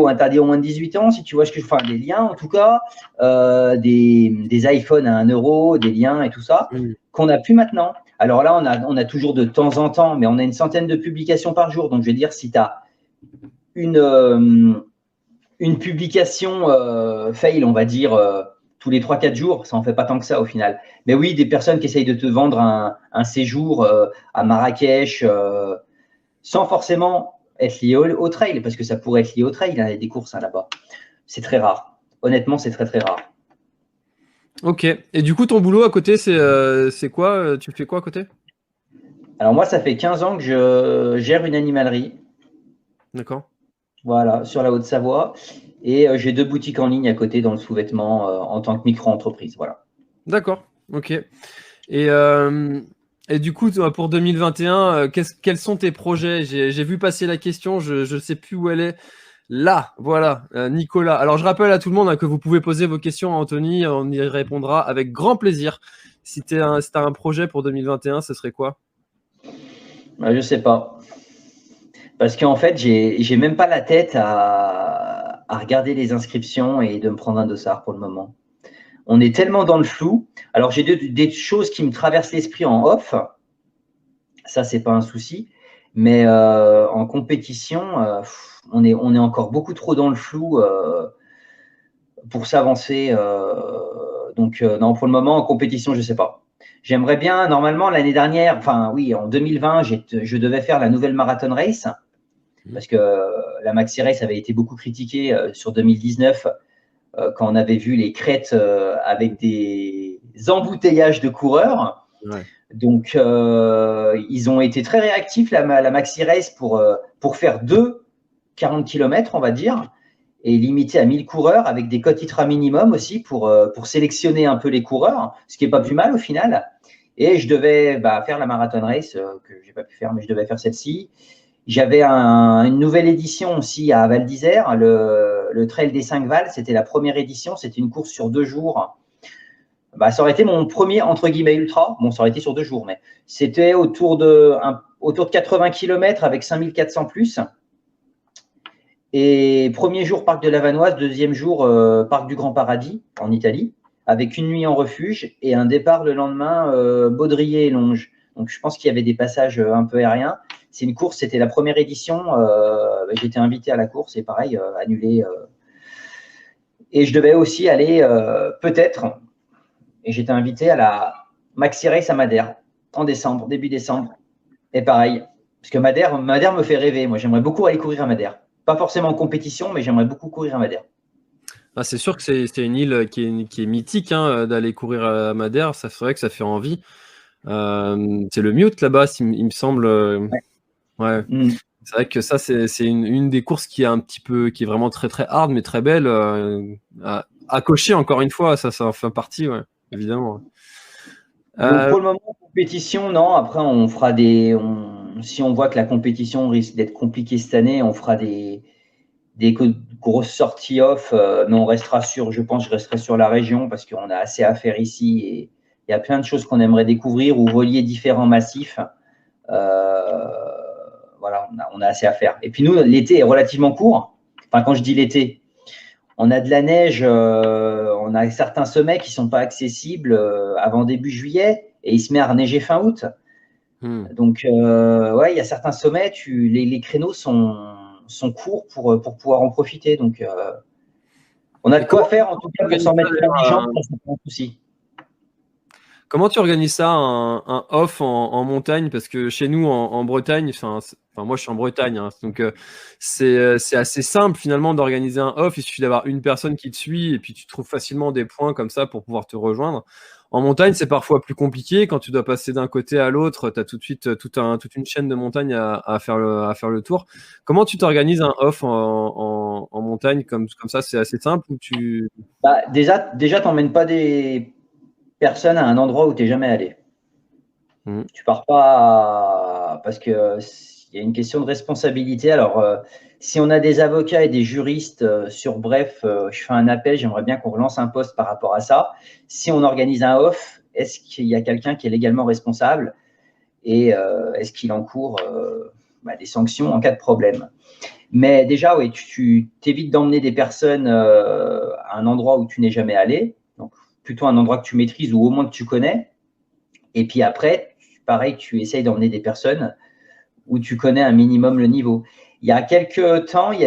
interdites aux moins de 18 ans, si tu vois ce que je veux, enfin des liens en tout cas, des iPhones à 1 €, des liens et tout ça, Mm. qu'on n'a plus maintenant. Alors là, on a toujours de temps en temps, mais on a une centaine de publications par jour. Donc, je vais dire, si tu as une, euh, une publication fail, on va dire, tous les 3, 4 jours, ça en fait pas tant que ça au final. Mais oui, des personnes qui essayent de te vendre un séjour à Marrakech sans forcément être lié au trail, parce que ça pourrait être lié au trail, il y a des courses là-bas. C'est très rare. Honnêtement, c'est très rare. Ok. Et du coup, ton boulot à côté, c'est quoi? Tu fais quoi à côté? Alors moi, ça fait 15 ans que je gère une animalerie, D'accord. voilà, sur la Haute-Savoie, et j'ai 2 boutiques en ligne à côté dans le sous-vêtement en tant que micro-entreprise, voilà. D'accord. Ok. Et, euh, et du coup, toi, pour 2021, quels sont tes projets? J'ai vu passer la question, je ne sais plus où elle est. Là, voilà, Nicolas. Alors, je rappelle à tout le monde hein, que vous pouvez poser vos questions à Anthony, on y répondra avec grand plaisir. Si tu as un projet pour 2021, ce serait quoi? Je sais pas. Parce qu'en fait, j'ai même pas la tête à regarder les inscriptions et de me prendre un dossard pour le moment. On est tellement dans le flou. Alors, j'ai des choses qui me traversent l'esprit en off. Ça, c'est pas un souci. Mais en compétition, on est encore beaucoup trop dans le flou pour s'avancer. Donc, non, pour le moment, en compétition, je sais pas. J'aimerais bien, normalement, l'année dernière, enfin, oui, en 2020, je devais faire la nouvelle Marathon Race parce que la Maxi Race avait été beaucoup critiquée sur 2019 quand on avait vu les crêtes avec des embouteillages de coureurs. Ouais. Donc, ils ont été très réactifs, la Maxi Race, pour faire 40 km, on va dire, et limité à 1000 coureurs avec des cotes ITRA minimum aussi pour sélectionner un peu les coureurs, ce qui n'est pas plus mal au final. Et je devais faire la Marathon Race, que je n'ai pas pu faire, mais je devais faire celle-ci. J'avais une nouvelle édition aussi à Val d'Isère, le Trail des 5 Vals, c'était la première édition, c'était une course sur 2 jours. Ça aurait été mon premier, entre guillemets, ultra. Bon, ça aurait été sur 2 jours, mais c'était autour de 80 km avec 5400 plus. Et premier jour, Parc de la Vanoise, deuxième jour, Parc du Grand Paradis, en Italie. avec une nuit en refuge et un départ le lendemain Baudrier et Longe. Donc, je pense qu'il y avait des passages un peu aériens. C'est une course, c'était la première édition. J'étais invité à la course et pareil, annulé. Et je devais aussi aller peut-être, et j'étais invité à la Maxi Race à Madère en décembre, début décembre. Et pareil, parce que Madère me fait rêver. Moi, j'aimerais beaucoup aller courir à Madère. Pas forcément en compétition, mais j'aimerais beaucoup courir à Madère. Ah, c'est sûr que c'est une île qui est mythique, hein, d'aller courir à Madère. C'est vrai que ça fait envie. C'est le Mute là-bas, il me semble. Ouais. C'est vrai que ça, c'est une des courses qui est vraiment très très hard, mais très belle. À cocher encore une fois, ça en fait partie, ouais, évidemment. Donc pour le moment, compétition, non. Après, on fera si on voit que la compétition risque d'être compliquée cette année, on fera des grosses sorties off, mais on restera je resterai sur la région parce qu'on a assez à faire ici et il y a plein de choses qu'on aimerait découvrir ou relier différents massifs. Voilà, on a assez à faire. Et puis nous, l'été est relativement court. Enfin, quand je dis l'été, on a de la neige, on a certains sommets qui ne sont pas accessibles avant début juillet et il se met à neiger fin août. Donc, ouais, il y a certains sommets, les créneaux sont courts pour pouvoir en profiter. Donc, on a de quoi faire, en tout cas, pour s'en mettre plein les jambes, ça c'est pas un souci. Comment tu organises ça, un off en montagne? Parce que chez nous, en Bretagne, moi je suis en Bretagne, hein, donc c'est assez simple finalement d'organiser un off. Il suffit d'avoir une personne qui te suit et puis tu trouves facilement des points comme ça pour pouvoir te rejoindre. En montagne, c'est parfois plus compliqué. Quand tu dois passer d'un côté à l'autre, tu as tout de suite toute une chaîne de montagnes à faire le tour. Comment tu t'organises un off en montagne comme ça? C'est assez simple ou déjà, tu n'emmènes pas des personnes à un endroit où tu n'es jamais allé. Tu pars pas parce qu'il y a une question de responsabilité. Alors, si on a des avocats et des juristes sur Bref, je fais un appel, j'aimerais bien qu'on relance un post par rapport à ça. Si on organise un off, est-ce qu'il y a quelqu'un qui est légalement responsable et est-ce qu'il encourt des sanctions en cas de problème? Mais déjà, oui, tu t'évites d'emmener des personnes à un endroit où tu n'es jamais allé, donc plutôt un endroit que tu maîtrises ou au moins que tu connais. Et puis après, pareil, tu essayes d'emmener des personnes où tu connais un minimum le niveau. Il y a quelques temps, il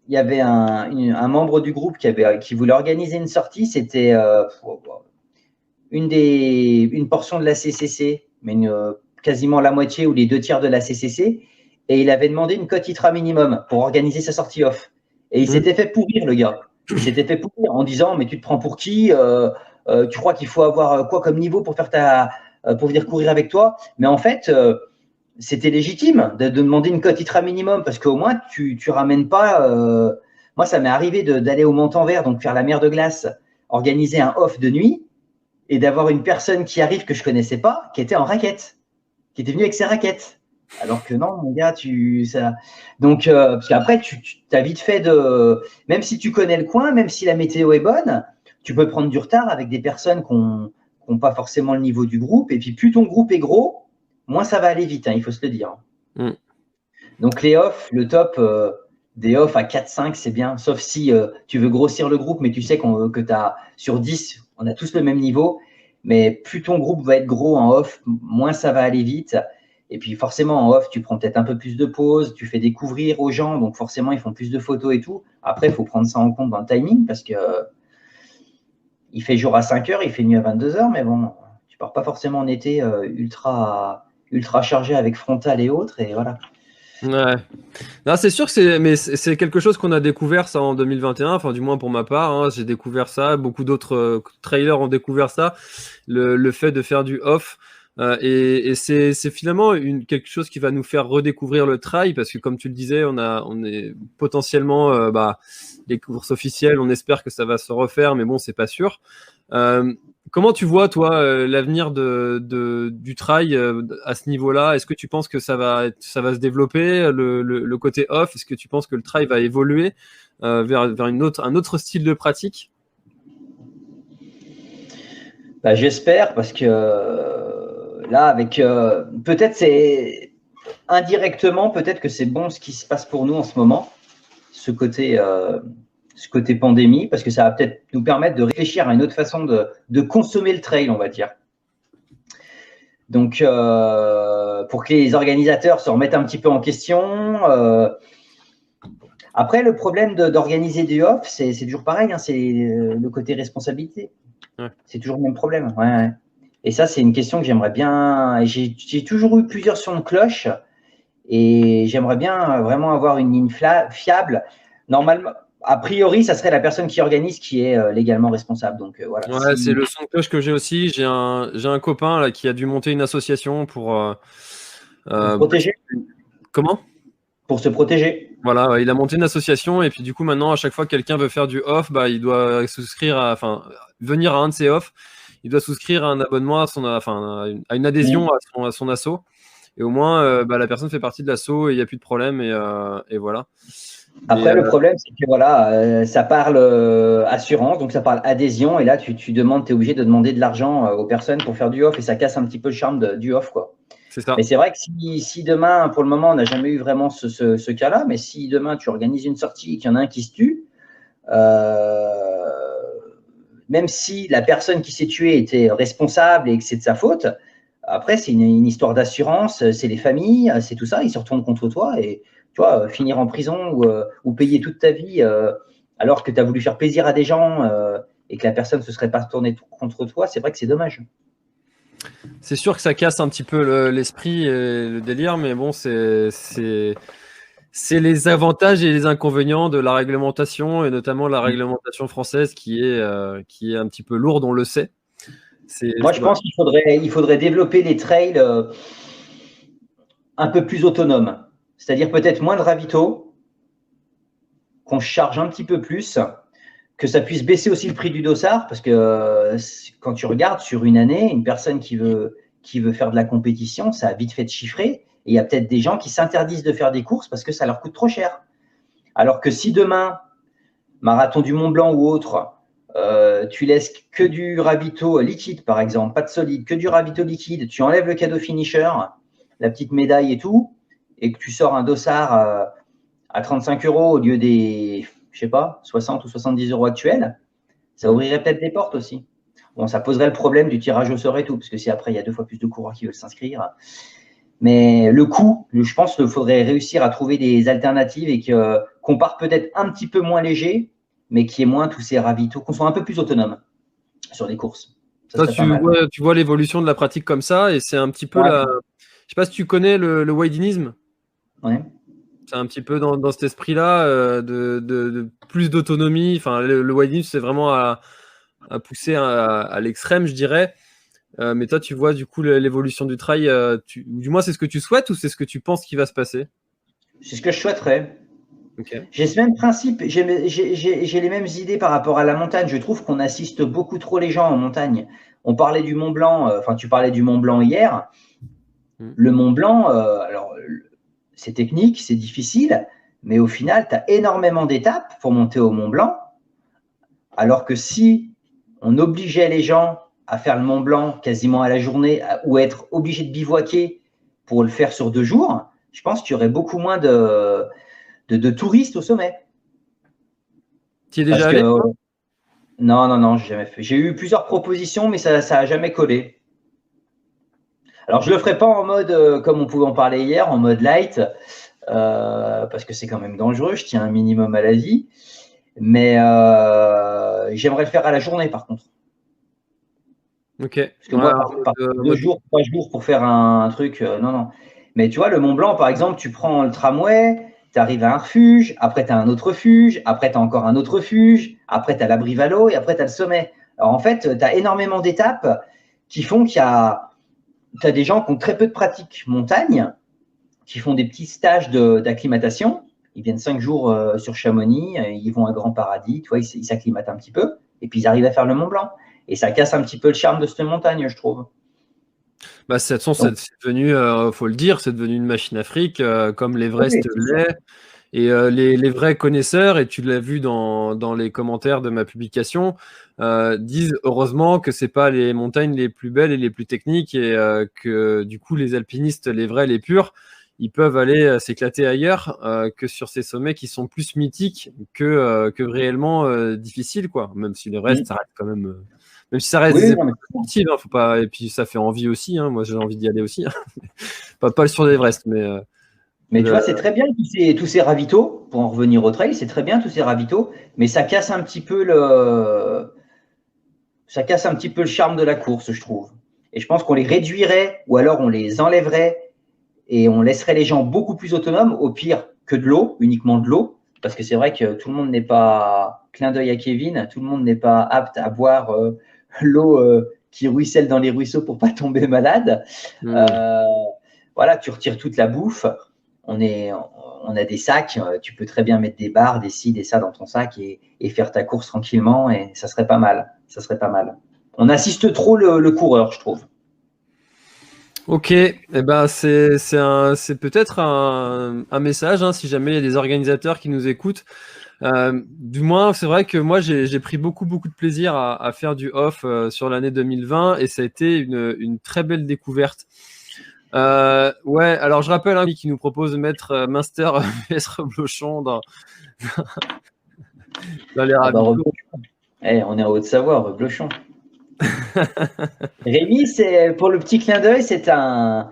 y avait un membre du groupe qui voulait organiser une sortie. C'était une portion de la CCC, mais quasiment la moitié ou les 2 tiers de la CCC. Et il avait demandé une cote ITRA minimum pour organiser sa sortie off. Et il s'était fait pourrir, le gars. Il s'était fait pourrir en disant, mais tu te prends pour qui? Tu crois qu'il faut avoir quoi comme niveau pour pour venir courir avec toi? Mais en fait, c'était légitime de demander une cote ITRA minimum parce qu'au moins, tu ramènes pas… moi, ça m'est arrivé d'aller au Montanvert, donc faire la mer de glace, organiser un off de nuit et d'avoir une personne qui arrive que je connaissais pas, qui était en raquette, qui était venue avec ses raquettes. Alors que non, mon gars, donc, parce qu'après, tu as vite fait même si tu connais le coin, même si la météo est bonne, tu peux prendre du retard avec des personnes qui n'ont pas forcément le niveau du groupe. Et puis, plus ton groupe est gros, moins ça va aller vite, hein, il faut se le dire. Donc, les offs, le top des offs à 4-5, c'est bien. Sauf si tu veux grossir le groupe, mais tu sais que tu as sur 10, on a tous le même niveau. Mais plus ton groupe va être gros en off, moins ça va aller vite. Et puis forcément, en off, tu prends peut-être un peu plus de pauses, tu fais découvrir aux gens, donc forcément, ils font plus de photos et tout. Après, il faut prendre ça en compte dans le timing parce que il fait jour à 5 heures, il fait nuit à 22 heures, mais bon, tu pars pas forcément en été ultra chargé avec frontal et autres, et voilà. Ouais. Non, c'est sûr que c'est quelque chose qu'on a découvert ça en 2021, enfin du moins pour ma part, hein, j'ai découvert ça, beaucoup d'autres trailers ont découvert ça, le fait de faire du off. Et c'est finalement quelque chose qui va nous faire redécouvrir le trail parce que comme tu le disais, on est potentiellement les courses officielles, on espère que ça va se refaire, mais bon, c'est pas sûr. Comment tu vois, toi, l'avenir du trail à ce niveau-là? Est-ce que tu penses que ça va se développer, le côté off? Est-ce que tu penses que le trail va évoluer vers un autre style de pratique? J'espère parce que là, avec peut-être c'est indirectement, peut-être que c'est bon ce qui se passe pour nous en ce moment, ce côté ce côté pandémie, parce que ça va peut-être nous permettre de réfléchir à une autre façon de consommer le trail, on va dire. Donc, pour que les organisateurs se remettent un petit peu en question. Après, le problème d'organiser du off, c'est toujours pareil, hein, c'est le côté responsabilité. Ouais. C'est toujours le même problème. Ouais. Et ça, c'est une question que j'aimerais bien. J'ai toujours eu plusieurs sons de cloche et j'aimerais bien vraiment avoir une ligne fiable. Normalement, a priori, ça serait la personne qui organise qui est légalement responsable. Donc voilà. Ouais, c'est le son de cloche que j'ai aussi. J'ai un copain là qui a dû monter une association pour se protéger. Comment ? Pour se protéger. Voilà, ouais, il a monté une association et puis du coup maintenant à chaque fois que quelqu'un veut faire du off, bah il doit souscrire venir à un de ses off, il doit souscrire à un abonnement à une adhésion à son asso et au moins la personne fait partie de l'asso et il n'y a plus de problème et voilà. Après, le problème, c'est que voilà, ça parle assurance, donc ça parle adhésion, et là, tu es obligé de demander de l'argent aux personnes pour faire du off, et ça casse un petit peu le charme du off, quoi. C'est ça. Mais c'est vrai que si demain, pour le moment, on n'a jamais eu vraiment ce cas-là, mais si demain, tu organises une sortie et qu'il y en a un qui se tue, même si la personne qui s'est tuée était responsable et que c'est de sa faute, après, c'est une histoire d'assurance, c'est les familles, c'est tout ça, ils se retournent contre toi, et tu vois, finir en prison ou payer toute ta vie alors que tu as voulu faire plaisir à des gens et que la personne ne se serait pas retournée contre toi, c'est vrai que c'est dommage. C'est sûr que ça casse un petit peu l'esprit et le délire, mais bon, c'est les avantages et les inconvénients de la réglementation, et notamment la réglementation française qui est un petit peu lourde, on le sait. Moi, je pense qu'il faudrait développer les trails un peu plus autonomes. C'est-à-dire peut-être moins de ravitaux, qu'on charge un petit peu plus, que ça puisse baisser aussi le prix du dossard, parce que quand tu regardes sur une année, une personne qui veut faire de la compétition, ça a vite fait de chiffrer, et il y a peut-être des gens qui s'interdisent de faire des courses parce que ça leur coûte trop cher. Alors que si demain, marathon du Mont Blanc ou autre, tu laisses que du ravito liquide, par exemple, pas de solide, que du ravito liquide, tu enlèves le cadeau finisher, la petite médaille et tout, et que tu sors un dossard à 35 € au lieu des, je sais pas, 60 ou 70 € actuels, ça ouvrirait peut-être des portes aussi. Bon, ça poserait le problème du tirage au sort et tout, parce que si après, il y a 2 fois plus de coureurs qui veulent s'inscrire. Mais le coût, je pense qu'il faudrait réussir à trouver des alternatives et qu'on parte peut-être un petit peu moins léger, mais qu'il y ait moins tous ces ravitaux, qu'on soit un peu plus autonome sur les courses. Ça, tu vois l'évolution de la pratique comme ça, et c'est un petit peu je sais pas si tu connais le wadinisme. Ouais. C'est un petit peu dans cet esprit-là de plus d'autonomie. Enfin, le wadinisme, c'est vraiment à pousser à l'extrême, je dirais. Mais toi, tu vois du coup l'évolution du trail. Du moins, c'est ce que tu souhaites ou c'est ce que tu penses qui va se passer? C'est ce que je souhaiterais. Okay. J'ai ce même principe, j'ai les mêmes idées par rapport à la montagne. Je trouve qu'on assiste beaucoup trop les gens en montagne. On parlait du Mont Blanc, tu parlais du Mont Blanc hier. Le Mont Blanc, alors c'est technique, c'est difficile, mais au final, tu as énormément d'étapes pour monter au Mont Blanc. Alors que si on obligeait les gens à faire le Mont Blanc quasiment à la journée ou être obligés de bivouaquer pour le faire sur 2 jours, je pense qu'il y aurait beaucoup moins de touristes au sommet. Tu y es déjà allé? Non, j'ai jamais fait. J'ai eu plusieurs propositions, mais ça n'a jamais collé. Alors, je ne le ferai pas en mode, comme on pouvait en parler hier, en mode light, parce que c'est quand même dangereux, je tiens un minimum à la vie. Mais j'aimerais le faire à la journée, par contre. Ok. Parce que moi, 2 jours, 3 jours pour faire un truc, non. Mais tu vois, le Mont Blanc, par exemple, tu prends le tramway, tu arrives à un refuge, après tu as un autre refuge, après tu as encore un autre refuge, après tu as l'abri Valo et après tu as le sommet. Alors en fait, tu as énormément d'étapes qui font tu as des gens qui ont très peu de pratique montagne, qui font des petits stages d'acclimatation. Ils viennent 5 jours sur Chamonix, ils vont à Grand Paradis, tu vois, ils s'acclimatent un petit peu, et puis ils arrivent à faire le Mont Blanc. Et ça casse un petit peu le charme de cette montagne, je trouve. De toute façon, c'est devenu, faut le dire, c'est devenu une machine à fric, comme l'Everest l'est. Et les vrais connaisseurs, et tu l'as vu dans les commentaires de ma publication, disent heureusement que c'est pas les montagnes les plus belles et les plus techniques, et que du coup les alpinistes, les vrais, les purs, ils peuvent aller s'éclater ailleurs que sur ces sommets qui sont plus mythiques que réellement difficiles, quoi. Même si le reste, ça reste quand même. Même si ça reste des épreuves sportives, faut pas. Et puis ça fait envie aussi. Moi, j'ai envie d'y aller aussi. Pas sur l'Everest, mais. Mais tu vois, c'est très bien tous ces ravitaux, pour en revenir au trail, c'est très bien tous ces ravitaux, mais ça casse un petit peu le charme de la course, je trouve. Et je pense qu'on les réduirait ou alors on les enlèverait et on laisserait les gens beaucoup plus autonomes, au pire que de l'eau, uniquement de l'eau, parce que c'est vrai que tout le monde n'est pas, clin d'œil à Kevin, tout le monde n'est pas apte à boire l'eau qui ruisselle dans les ruisseaux pour pas tomber malade. Voilà, tu retires toute la bouffe. On a des sacs, tu peux très bien mettre des barres, des ci, des ça dans ton sac et faire ta course tranquillement et ça serait pas mal. Ça serait pas mal. On assiste trop le coureur, je trouve. Ok, c'est peut-être un message, si jamais il y a des organisateurs qui nous écoutent. Du moins, c'est vrai que moi, j'ai pris beaucoup de plaisir à faire du off sur l'année 2020 et ça a été une très belle découverte. Ouais, alors je rappelle qui nous propose de mettre Munster vs Reblochon dans les ravitaux. On est en Haute-Savoie, Reblochon. Rémi, pour le petit clin d'œil, c'est un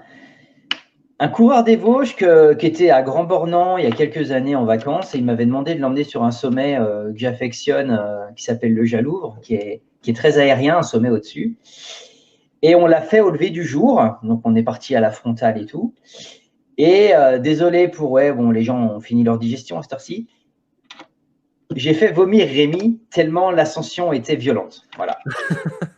coureur des Vosges qui était à Grand Bornand il y a quelques années en vacances et il m'avait demandé de l'emmener sur un sommet que j'affectionne qui s'appelle le Jalouvre, qui est très aérien, un sommet au-dessus. Et on l'a fait au lever du jour, donc on est parti à la frontale et tout. Et désolé les gens ont fini leur digestion à cette heure-ci. J'ai fait vomir Rémi tellement l'ascension était violente. Voilà.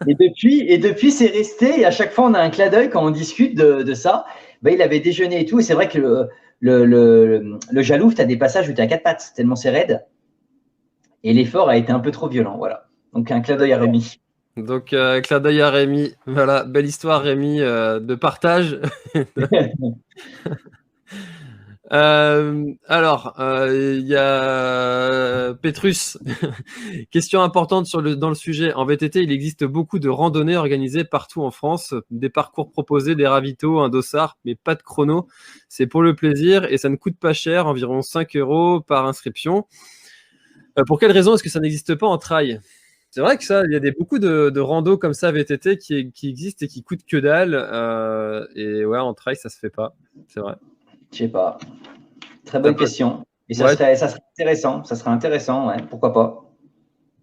Et depuis, c'est resté. Et à chaque fois, on a un clin d'œil quand on discute de ça. Il avait déjeuné et tout. Et c'est vrai que le Jalouvre, tu as des passages où tu es à 4 pattes, tellement c'est raide. Et l'effort a été un peu trop violent. Voilà. Donc, un clin d'œil à Rémi. Donc, clin d'œil à Rémi. Voilà, belle histoire, Rémi, de partage. Alors, il y a Petrus. Question importante dans le sujet. En VTT, il existe beaucoup de randonnées organisées partout en France, des parcours proposés, des ravitaux, un dossard, mais pas de chrono. C'est pour le plaisir et ça ne coûte pas cher, environ 5 € par inscription. Pour quelle raison est-ce que ça n'existe pas en trail ? C'est vrai que il y a beaucoup de randos comme ça VTT qui existent et qui coûtent que dalle. Et ouais, en trail, ça se fait pas. C'est vrai. Je sais pas. Très bonne question. Et ça serait intéressant. Ça serait intéressant, ouais. Pourquoi pas.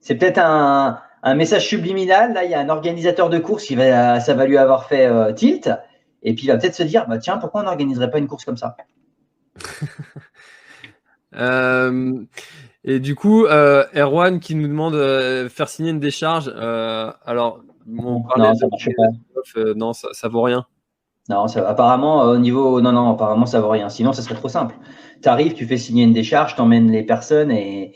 C'est peut-être un message subliminal. Là, il y a un organisateur de course ça va lui avoir fait tilt. Et puis, il va peut-être se dire, tiens, pourquoi on n'organiserait pas une course comme ça ? Et du coup, Erwan qui nous demande faire signer une décharge. Alors, on parlait non, ça vaut rien. Non, apparemment, apparemment, ça vaut rien. Sinon, ça serait trop simple. Tu arrives, tu fais signer une décharge, tu emmènes les personnes et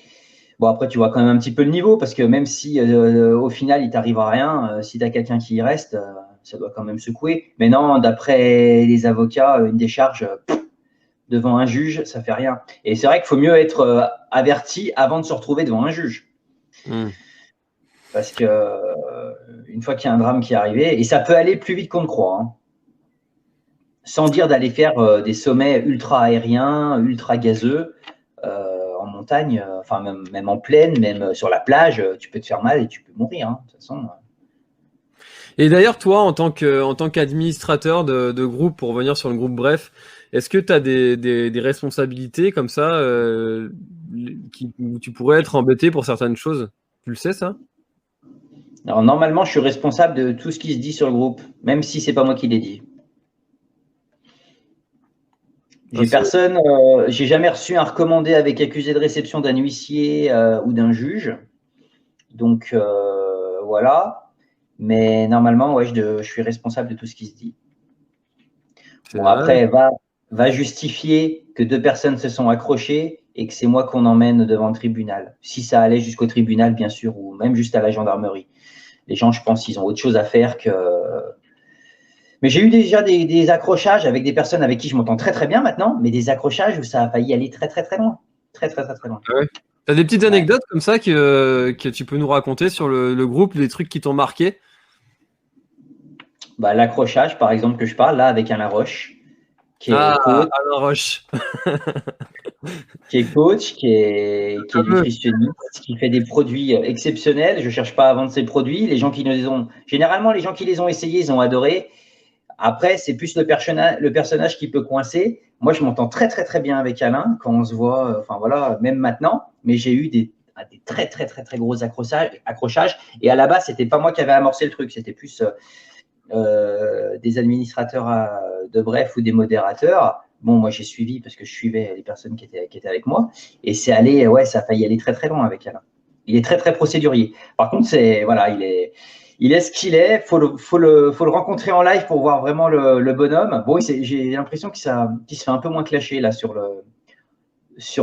bon, après, tu vois quand même un petit peu le niveau parce que même si au final, il t'arrive à rien, si tu as quelqu'un qui y reste, ça doit quand même secouer. Mais non, d'après les avocats, une décharge devant un juge, ça fait rien. Et c'est vrai qu'il faut mieux être averti avant de se retrouver devant un juge. Parce que une fois qu'il y a un drame qui est arrivé, et ça peut aller plus vite qu'on ne croit, hein. Sans dire d'aller faire des sommets ultra aériens, ultra gazeux, en montagne, même en plaine, même sur la plage, tu peux te faire mal et tu peux mourir, hein, de toute façon. Et d'ailleurs, toi, en tant qu'administrateur de groupe, pour revenir sur le groupe Bref, est-ce que tu as des responsabilités comme ça où tu pourrais être embêté pour certaines choses ? Tu le sais, ça ? Alors, normalement, je suis responsable de tout ce qui se dit sur le groupe, même si c'est pas moi qui l'ai dit. J'ai jamais reçu un recommandé avec accusé de réception d'un huissier ou d'un juge. Donc, voilà. Mais normalement, je suis responsable de tout ce qui se dit. Bon, après, va justifier que 2 personnes se sont accrochées et que c'est moi qu'on emmène devant le tribunal. Si ça allait jusqu'au tribunal, bien sûr, ou même juste à la gendarmerie. Les gens, je pense, ils ont autre chose à faire que… Mais j'ai eu déjà des accrochages avec des personnes avec qui je m'entends très très bien maintenant, mais des accrochages où ça a failli aller très très très loin. Très très très très loin. Ah ouais. Tu as des petites anecdotes comme ça que tu peux nous raconter sur le groupe, des trucs qui t'ont marqué ? L'accrochage, par exemple, que je parle, là, avec un Laroche, qui est coach, Alain Roche. qui est nutritionniste, qui fait des produits exceptionnels. Je cherche pas à vendre ses produits. Généralement, les gens qui les ont essayés, ils ont adoré. Après, c'est plus le personnage qui peut coincer. Moi, je m'entends très, très, très bien avec Alain quand on se voit, enfin voilà, même maintenant. Mais j'ai eu des très, très, très, très gros accrochages. Et à la base, c'était pas moi qui avais amorcé le truc. C'était plus des administrateurs de Bref ou des modérateurs. Bon, moi, j'ai suivi parce que je suivais les personnes qui étaient avec moi. Et c'est allé, ouais, ça a failli aller très, très loin avec Alain. Il est très, très procédurier. Par contre, voilà, il est ce qu'il est. Faut le rencontrer en live pour voir vraiment le bonhomme. Bon, j'ai l'impression qu'il se fait un peu moins clasher là sur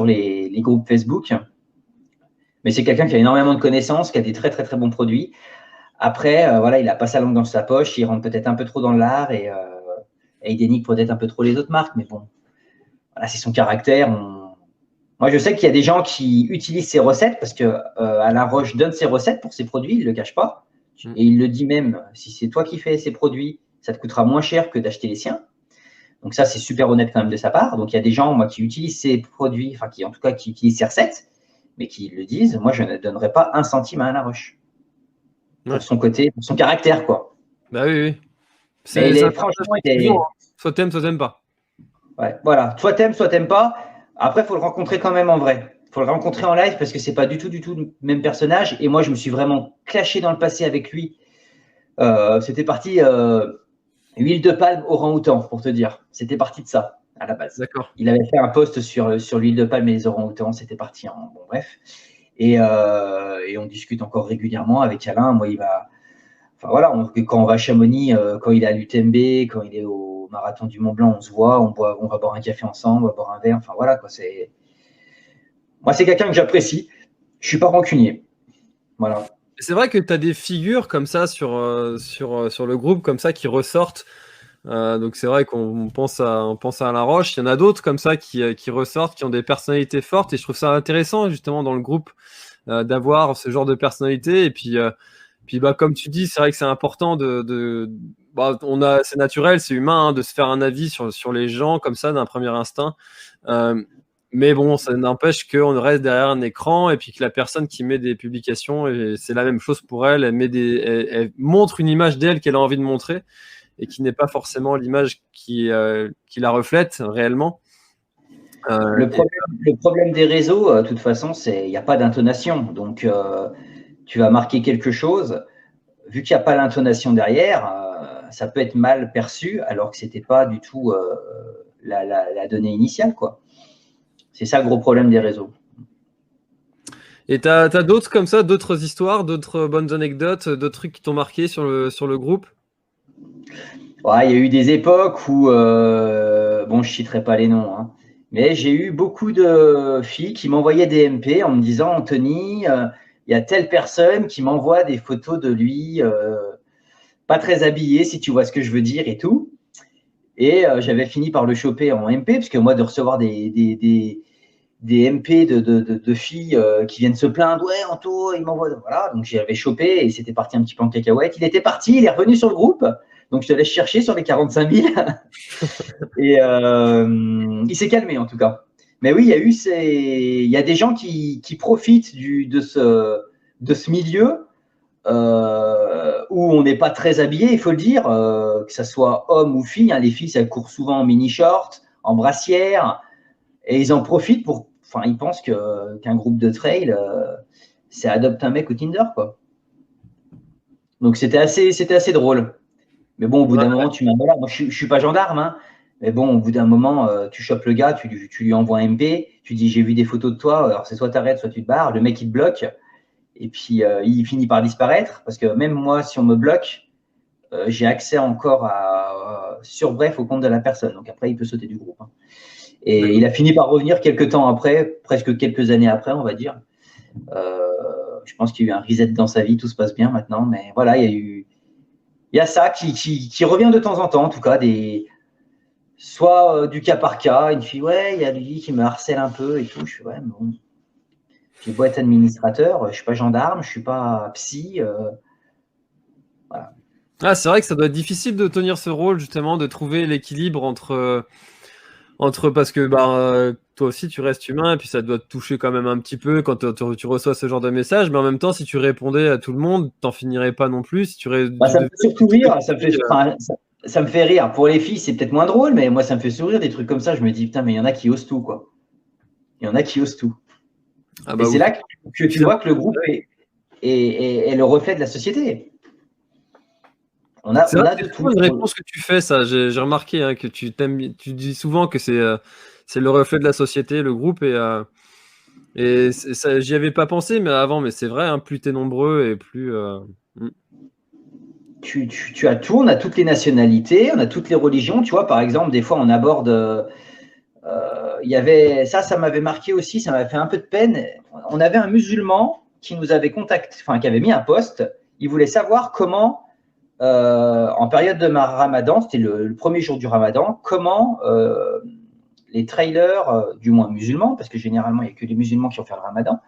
les groupes Facebook. Mais c'est quelqu'un qui a énormément de connaissances, qui a des très, très, très bons produits. Après, voilà, il a pas sa langue dans sa poche. Il rentre peut-être un peu trop dans l'art et il dénigre peut-être un peu trop les autres marques. Mais bon, voilà, c'est son caractère. Moi, je sais qu'il y a des gens qui utilisent ses recettes parce que Alain Roche donne ses recettes pour ses produits. Il ne le cache pas. Et il le dit même, si c'est toi qui fais ces produits, ça te coûtera moins cher que d'acheter les siens. Donc ça, c'est super honnête quand même de sa part. Donc il y a des gens, moi, qui utilisent ces produits, enfin qui utilisent ces recettes, mais qui le disent. Moi, je ne donnerais pas un centime à Alain Roche. Pour son côté, pour son caractère, quoi. Bah oui. Franchement, soit t'aimes pas. Ouais, voilà. Soit t'aimes pas. Après, il faut le rencontrer quand même en vrai. Il faut le rencontrer en live parce que c'est pas du tout le même personnage. Et moi, je me suis vraiment clashé dans le passé avec lui. C'était parti huile de palme orang-outan, pour te dire. C'était parti de ça, à la base. D'accord. Il avait fait un post sur l'huile de palme et les orang-outans. C'était parti en bon, bref. Et on discute encore régulièrement avec Alain. Moi, enfin voilà, quand on va à Chamonix, quand il est à l'UTMB, quand il est au marathon du Mont Blanc, on se voit, on va boire un café ensemble, on va boire un verre. Enfin voilà, quoi. Moi, c'est quelqu'un que j'apprécie. Je suis pas rancunier. Voilà. C'est vrai que tu as des figures comme ça sur le groupe comme ça qui ressortent. Donc c'est vrai qu'on pense à Alain Roche. Il y en a d'autres comme ça qui ressortent, qui ont des personnalités fortes. Et je trouve ça intéressant justement dans le groupe d'avoir ce genre de personnalité. Et puis comme tu dis, c'est vrai que c'est important c'est naturel, c'est humain hein, de se faire un avis sur les gens comme ça d'un premier instinct. Mais bon, ça n'empêche qu'on reste derrière un écran et puis que la personne qui met des publications, et c'est la même chose pour elle, elle montre une image d'elle qu'elle a envie de montrer et qui n'est pas forcément l'image qui la reflète réellement. Le problème des réseaux, de toute façon, il n'y a pas d'intonation. Donc, tu vas marquer quelque chose. Vu qu'il n'y a pas l'intonation derrière, ça peut être mal perçu alors que ce n'était pas du tout la donnée initiale, quoi. C'est ça le gros problème des réseaux. Et tu as d'autres comme ça, d'autres histoires, d'autres bonnes anecdotes, d'autres trucs qui t'ont marqué sur le groupe? Ouais, il y a eu des époques où, bon, je citerai pas les noms, hein, mais j'ai eu beaucoup de filles qui m'envoyaient des MP en me disant, Anthony, il y a telle personne qui m'envoie des photos de lui, pas très habillé, si tu vois ce que je veux dire et tout. Et j'avais fini par le choper en MP, parce que moi, de recevoir des MP de filles qui viennent se plaindre, ouais, Anto, il m'envoie. Voilà, donc j'avais chopé et c'était parti un petit peu en cacahuète. Il était parti, il est revenu sur le groupe. Donc, je te laisse chercher sur les 45 000. Et il s'est calmé, en tout cas. Mais oui, il y a des gens qui profitent de ce milieu où on n'est pas très habillé, il faut le dire, que ce soit homme ou fille. Hein, les filles, ça court souvent en mini-short, en brassière. Et ils en profitent enfin, ils pensent qu'un groupe de trail, c'est adopte un mec au Tinder, quoi. Donc, c'était assez drôle. Mais bon, au bout d'un moment, voilà, moi, je suis pas gendarme, hein, mais bon, au bout d'un moment, tu chopes le gars, tu lui envoies un MP, tu dis j'ai vu des photos de toi, alors c'est soit tu arrêtes, soit tu te barres, le mec il te bloque, et puis il finit par disparaître, parce que même moi, si on me bloque, j'ai accès encore sur Bref au compte de la personne, donc après il peut sauter du groupe. Hein. Et il a fini par revenir quelques temps après, presque quelques années après, on va dire. Je pense qu'il y a eu un reset dans sa vie, tout se passe bien maintenant, mais voilà, il y a ça qui revient de temps en temps, en tout cas, soit du cas par cas, une fille, ouais, il y a lui qui me harcèle un peu et tout. Je suis, ouais, bon, j'ai beau être administrateur, je ne suis pas gendarme, je ne suis pas psy. Voilà. Ah, c'est vrai que ça doit être difficile de tenir ce rôle, justement, de trouver l'équilibre entre parce que toi aussi tu restes humain et puis ça doit te toucher quand même un petit peu quand tu reçois ce genre de message, mais en même temps si tu répondais à tout le monde, t'en finirais pas non plus. Si tu Ça me fait surtout rire, ça me fait rire. Pour les filles, c'est peut-être moins drôle, mais moi, ça me fait sourire des trucs comme ça. Je me dis, putain, mais il y en a qui osent tout, quoi. Il y en a qui osent tout. Et c'est là que tu vois que le groupe est le reflet de la société. On a de tout. C'est une réponse que tu fais, ça. J'ai remarqué hein, que tu dis souvent que c'est le reflet de la société, le groupe, et ça, j'y avais pas pensé, mais avant, mais c'est vrai, hein, plus t'es nombreux et plus. Tu as tout, on a toutes les nationalités, on a toutes les religions. Tu vois, par exemple, des fois, on aborde. Il y avait ça m'avait marqué aussi, ça m'avait fait un peu de peine. On avait un musulman qui nous avait contacté, enfin, qui avait mis un post. Il voulait savoir comment. En période de Ramadan, c'était le premier jour du Ramadan, comment les trailers, du moins musulmans, parce que généralement il n'y a que les musulmans qui ont fait le Ramadan,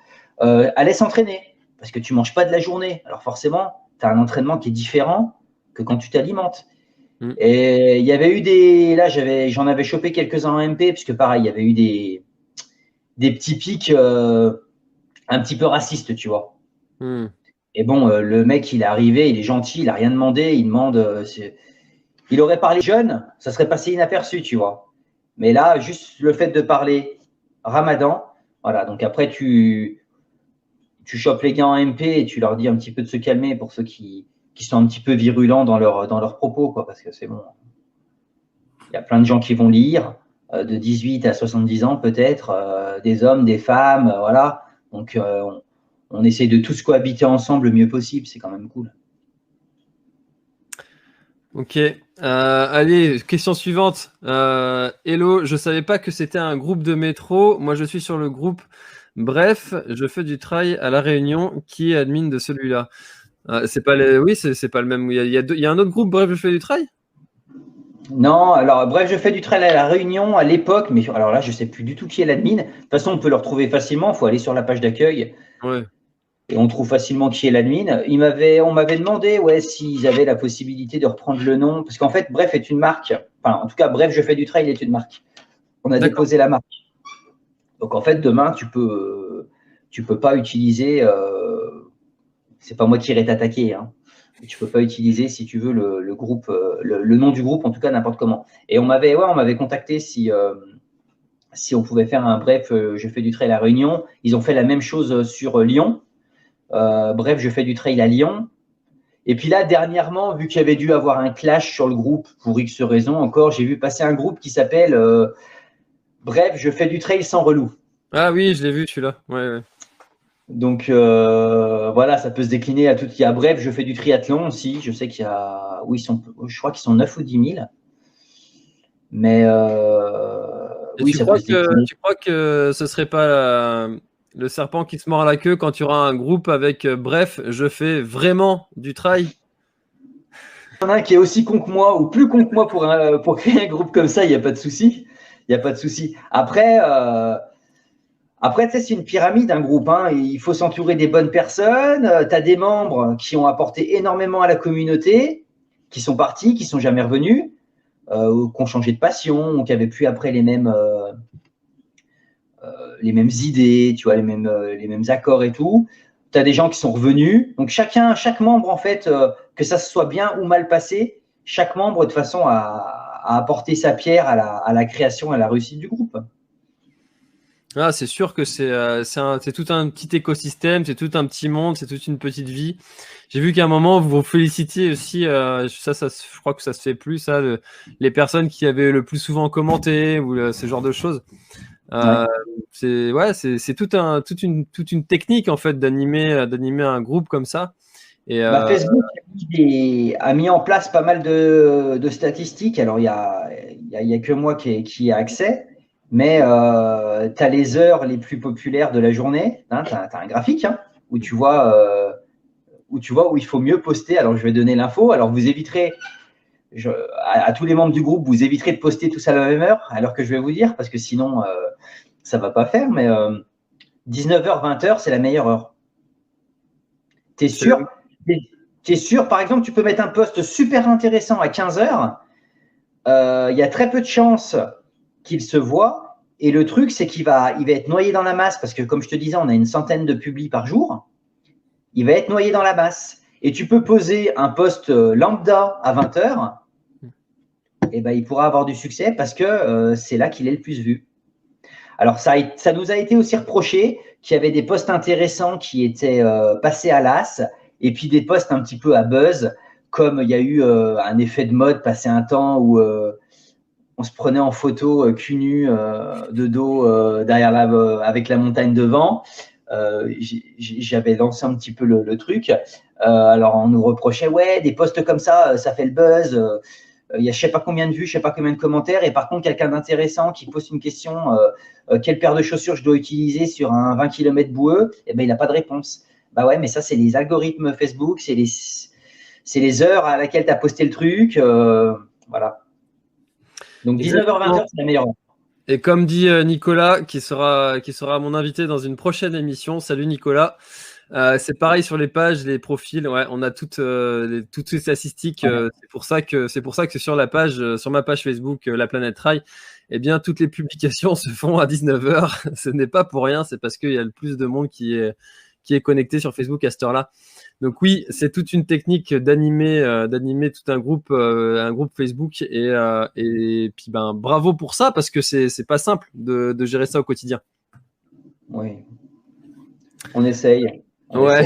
allaient s'entraîner, parce que tu ne manges pas de la journée. Alors forcément, tu as un entraînement qui est différent que quand tu t'alimentes. Et il y avait eu là j'en avais chopé quelques-uns en MP, puisque pareil, il y avait eu des petits pics un petit peu racistes, tu vois. Et bon, le mec, il est arrivé, il est gentil, il n'a rien demandé, il demande. Il aurait parlé jeune, ça serait passé inaperçu, tu vois. Mais là, juste le fait de parler Ramadan, voilà. Donc après, tu chopes les gars en MP et tu leur dis un petit peu de se calmer pour ceux qui sont un petit peu virulents dans leurs propos, quoi, parce que c'est bon. Il y a plein de gens qui vont lire, de 18 à 70 ans peut-être, des hommes, des femmes, voilà. Donc, on essaye de tous cohabiter ensemble le mieux possible, c'est quand même cool. Ok, allez, question suivante. Hello, je savais pas que c'était un groupe de métro. Moi, je suis sur le groupe. Bref, je fais du trail à La Réunion. Qui est admin de celui-là? C'est pas c'est pas le même. Il y a un autre groupe. Bref, je fais du trail. Non, alors bref, je fais du trail à La Réunion à l'époque, mais alors là, je sais plus du tout qui est l'admin. De toute façon, on peut le retrouver facilement. Il faut aller sur la page d'accueil. Ouais. Et on trouve facilement qui est l'admin. On m'avait demandé s'ils avaient la possibilité de reprendre le nom. Parce qu'en fait, Bref est une marque. Enfin, en tout cas, Bref, je fais du trail est une marque. On a déposé la marque. Donc, en fait, demain, tu peux pas utiliser. C'est pas moi qui irai t'attaquer. Hein. Tu peux pas utiliser, si tu veux, le groupe, le nom du groupe, en tout cas, n'importe comment. Et on m'avait contacté si on pouvait faire un Bref, je fais du trail à La Réunion. Ils ont fait la même chose sur Lyon. Bref, je fais du trail à Lyon. Et puis là, dernièrement, vu qu'il y avait dû avoir un clash sur le groupe, pour X raisons encore, j'ai vu passer un groupe qui s'appelle Bref, je fais du trail sans relou. Ah oui, je l'ai vu celui-là. Ouais. Donc voilà, ça peut se décliner à tout. Il y a Bref, je fais du triathlon aussi. Je sais qu'il y a. Oui, je crois qu'ils sont 9 ou 10 000. Mais oui, tu crois que ce serait pas le serpent qui se mord à la queue quand tu auras un groupe avec Bref, je fais vraiment du trail? Il y en a un qui est aussi con que moi ou plus con que moi pour créer un groupe comme ça, il n'y a pas de souci. Il n'y a pas de souci. Après, tu sais, c'est une pyramide, un groupe. Hein. Il faut s'entourer des bonnes personnes. Tu as des membres qui ont apporté énormément à la communauté, qui sont partis, qui ne sont jamais revenus, qui ont changé de passion, qui n'avaient plus après les mêmes idées, tu vois, les mêmes accords et tout. Tu as des gens qui sont revenus. Donc, chaque membre, en fait, que ça se soit bien ou mal passé, chaque membre, de façon à apporter sa pierre à la création, à la réussite du groupe. Ah, c'est sûr que c'est tout un petit écosystème, c'est tout un petit monde, c'est toute une petite vie. J'ai vu qu'à un moment, vous félicitiez aussi, je crois que ça se fait plus, ça, les personnes qui avaient le plus souvent commenté ou ce genre de choses. C'est toute une technique en fait d'animer un groupe comme ça. Et Facebook a mis en place pas mal de statistiques. Alors il y a que moi qui ai accès, mais tu as les heures les plus populaires de la journée. Hein, tu as un graphique où tu vois où il faut mieux poster. Alors je vais donner l'info. Alors vous éviterez. À tous les membres du groupe, vous éviterez de poster tous à la même heure, à l'heure que je vais vous dire, parce que sinon, ça ne va pas faire. Mais 19h, 20h, c'est la meilleure heure. Tu es sûr, par exemple, tu peux mettre un post super intéressant à 15h. Il y a très peu de chances qu'il se voit. Et le truc, c'est qu'il va être noyé dans la masse parce que, comme je te disais, on a une centaine de publis par jour. Il va être noyé dans la masse. Et tu peux poser un post lambda à 20h, et ben, il pourra avoir du succès parce que c'est là qu'il est le plus vu. Alors, ça nous a été aussi reproché qu'il y avait des posts intéressants qui étaient passés à l'as et puis des posts un petit peu à buzz, comme il y a eu un effet de mode passé un temps où on se prenait en photo cul nu de dos derrière avec la montagne devant. J'avais lancé un petit peu le truc. Alors, on nous reprochait, ouais, des posts comme ça fait le buzz. Il y a je ne sais pas combien de vues, je ne sais pas combien de commentaires. Et par contre, quelqu'un d'intéressant qui pose une question, quelle paire de chaussures je dois utiliser sur un 20 km boueux, eh ben, il n'a pas de réponse. Bah ouais, mais ça, c'est les algorithmes Facebook, c'est les heures à laquelle tu as posté le truc. Voilà. Donc, 19h-20h, c'est la meilleure heure. Et comme dit Nicolas, qui sera mon invité dans une prochaine émission. Salut Nicolas. C'est pareil sur les pages, les profils. Ouais, on a toutes ces statistiques. C'est pour ça que sur la page, sur ma page Facebook, La Planète Trail, eh bien toutes les publications se font à 19h. Ce n'est pas pour rien. C'est parce qu'il y a le plus de monde qui est connecté sur Facebook à cette heure-là. Donc oui, c'est toute une technique d'animer tout un groupe Facebook et puis ben bravo pour ça parce que c'est pas simple de gérer ça au quotidien. Oui, on essaye. Ouais.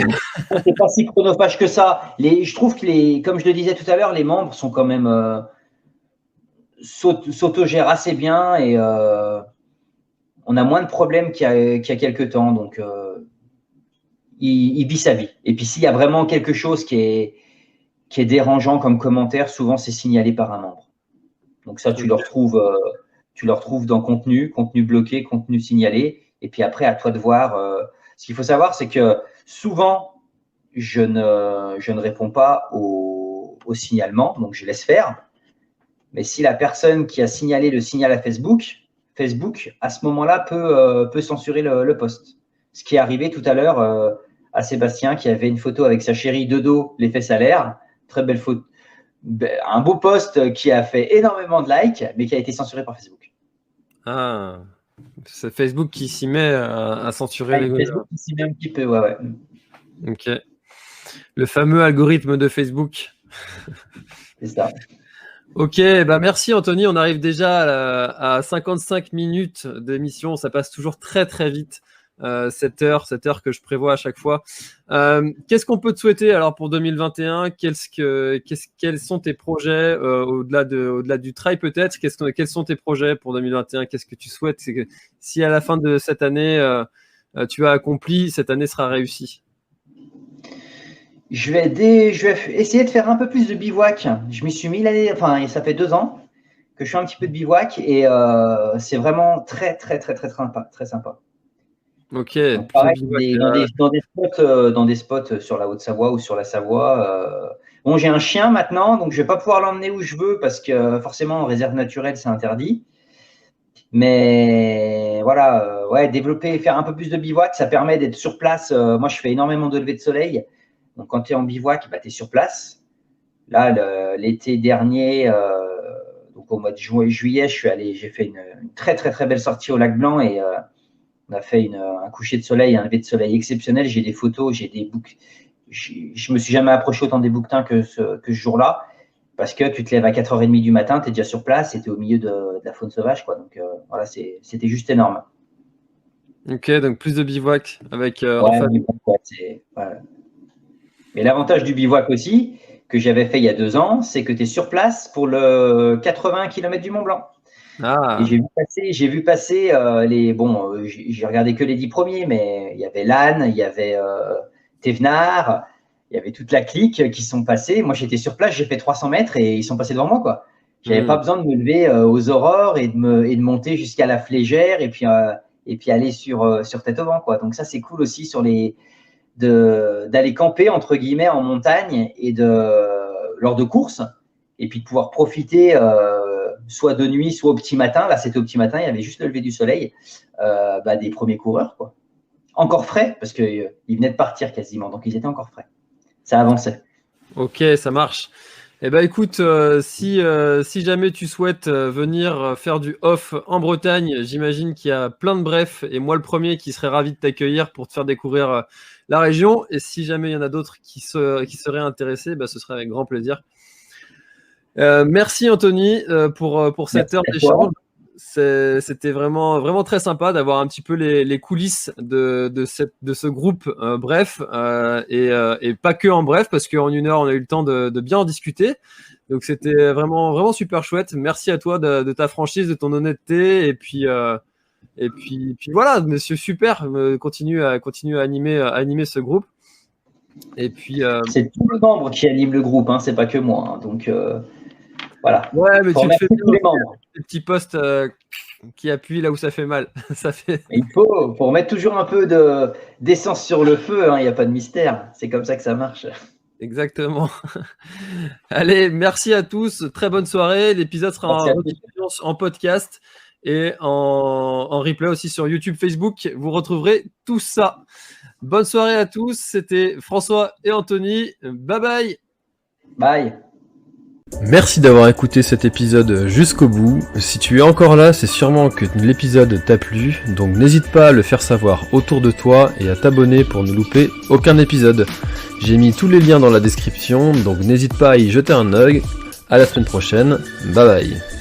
C'est pas si chronophage que ça. Je trouve que comme je le disais tout à l'heure, les membres sont quand même s'autogèrent assez bien et on a moins de problèmes qu'il y a quelques temps. Donc il vit sa vie. Et puis s'il y a vraiment quelque chose qui est dérangeant comme commentaire, souvent c'est signalé par un membre. Donc ça, tu le retrouves dans contenu bloqué, contenu signalé. Et puis après, à toi de voir. Ce qu'il faut savoir, c'est que souvent, je ne réponds pas au signalement, donc je laisse faire. Mais si la personne qui a signalé le signal à Facebook, à ce moment-là, peut censurer le post. Ce qui est arrivé tout à l'heure à Sébastien, qui avait une photo avec sa chérie de dos, les fesses à l'air. Très belle photo. Un beau post qui a fait énormément de likes, mais qui a été censuré par Facebook. Ah, c'est Facebook qui s'y met à censurer les Facebook qui s'y met un petit peu, ouais. Ok. Le fameux algorithme de Facebook. C'est ça. Ok, bah merci Anthony. On arrive déjà à 55 minutes d'émission. Ça passe toujours très très vite. Cette heure que je prévois à chaque fois. Qu'est-ce qu'on peut te souhaiter alors pour 2021 ? Quels sont tes projets au-delà du trail peut-être ? Quels sont tes projets pour 2021 ? Qu'est-ce que tu souhaites ? C'est que si à la fin de cette année tu as accompli, cette année sera réussie. Je vais essayer de faire un peu plus de bivouac. Je m'y suis mis ça fait 2 ans que je fais un petit peu de bivouac et c'est vraiment très très très très sympa, très sympa. Ok. Donc, pareil, dans des spots sur la Haute-Savoie ou sur la Savoie. Bon, j'ai un chien maintenant, donc je vais pas pouvoir l'emmener où je veux parce que forcément en réserve naturelle c'est interdit. Mais voilà, faire un peu plus de bivouac, ça permet d'être sur place. Moi, je fais énormément de levées de soleil. Donc, quand tu es en bivouac, tu es sur place. Là, l'été dernier, donc au mois de juillet, j'ai fait une très, très, très belle sortie au Lac Blanc et on a fait un coucher de soleil, un lever de soleil exceptionnel. J'ai des photos, j'ai des bouquets. Je me suis jamais approché autant des bouquetins que ce jour-là parce que tu te lèves à 4h30 du matin, tu es déjà sur place et tu es au milieu de la faune sauvage, quoi. Donc, voilà, c'était juste énorme. Ok, donc plus de bivouac avec voilà. Mais l'avantage du bivouac aussi, que j'avais fait il y a 2 ans, c'est que tu es sur place pour le 80 km du Mont Blanc. Ah. Et j'ai vu passer j'ai regardé que les 10 premiers, mais il y avait Lannes, il y avait Thévenard, il y avait toute la clique qui sont passés. Moi, j'étais sur place, j'ai fait 300 mètres et ils sont passés devant moi, quoi. J'avais pas besoin de me lever aux aurores et de monter jusqu'à la Flégère et puis aller sur Tête au Vent, quoi. Donc ça, c'est cool aussi d'aller camper entre guillemets en montagne et lors de courses et puis de pouvoir profiter soit de nuit, soit au petit matin. Là, c'était au petit matin, il y avait juste le lever du soleil des premiers coureurs, quoi. Encore frais parce qu'ils venaient de partir quasiment, donc ils étaient encore frais. Ça avançait. Ok, ça marche. Eh ben écoute, si jamais tu souhaites venir faire du off en Bretagne, j'imagine qu'il y a plein de brefs et moi le premier qui serait ravi de t'accueillir pour te faire découvrir la région. Et si jamais il y en a d'autres qui seraient intéressés, bah, ce serait avec grand plaisir. Merci Anthony pour cette heure d'échange. C'était vraiment très sympa d'avoir un petit peu les coulisses de ce groupe bref et pas que en bref parce qu'en 1 heure on a eu le temps de bien en discuter. Donc c'était vraiment super chouette. Merci à toi de ta franchise, de ton honnêteté et puis voilà, monsieur super, continue à animer ce groupe. Et puis c'est tous les membres qui animent le groupe, hein, c'est pas que moi. Hein, donc voilà. Ouais, mais tu te fais tous les membres. Des petits postes qui appuient là où ça fait mal. Il faut remettre toujours un peu d'essence sur le feu, hein, il n'y a pas de mystère. C'est comme ça que ça marche. Exactement. Allez, merci à tous. Très bonne soirée. L'épisode sera en podcast et en replay aussi sur YouTube, Facebook. Vous retrouverez tout ça. Bonne soirée à tous. C'était François et Anthony. Bye bye. Bye. Merci d'avoir écouté cet épisode jusqu'au bout. Si tu es encore là, c'est sûrement que l'épisode t'a plu, donc n'hésite pas à le faire savoir autour de toi et à t'abonner pour ne louper aucun épisode. J'ai mis tous les liens dans la description, donc n'hésite pas à y jeter un œil. À la semaine prochaine, bye bye.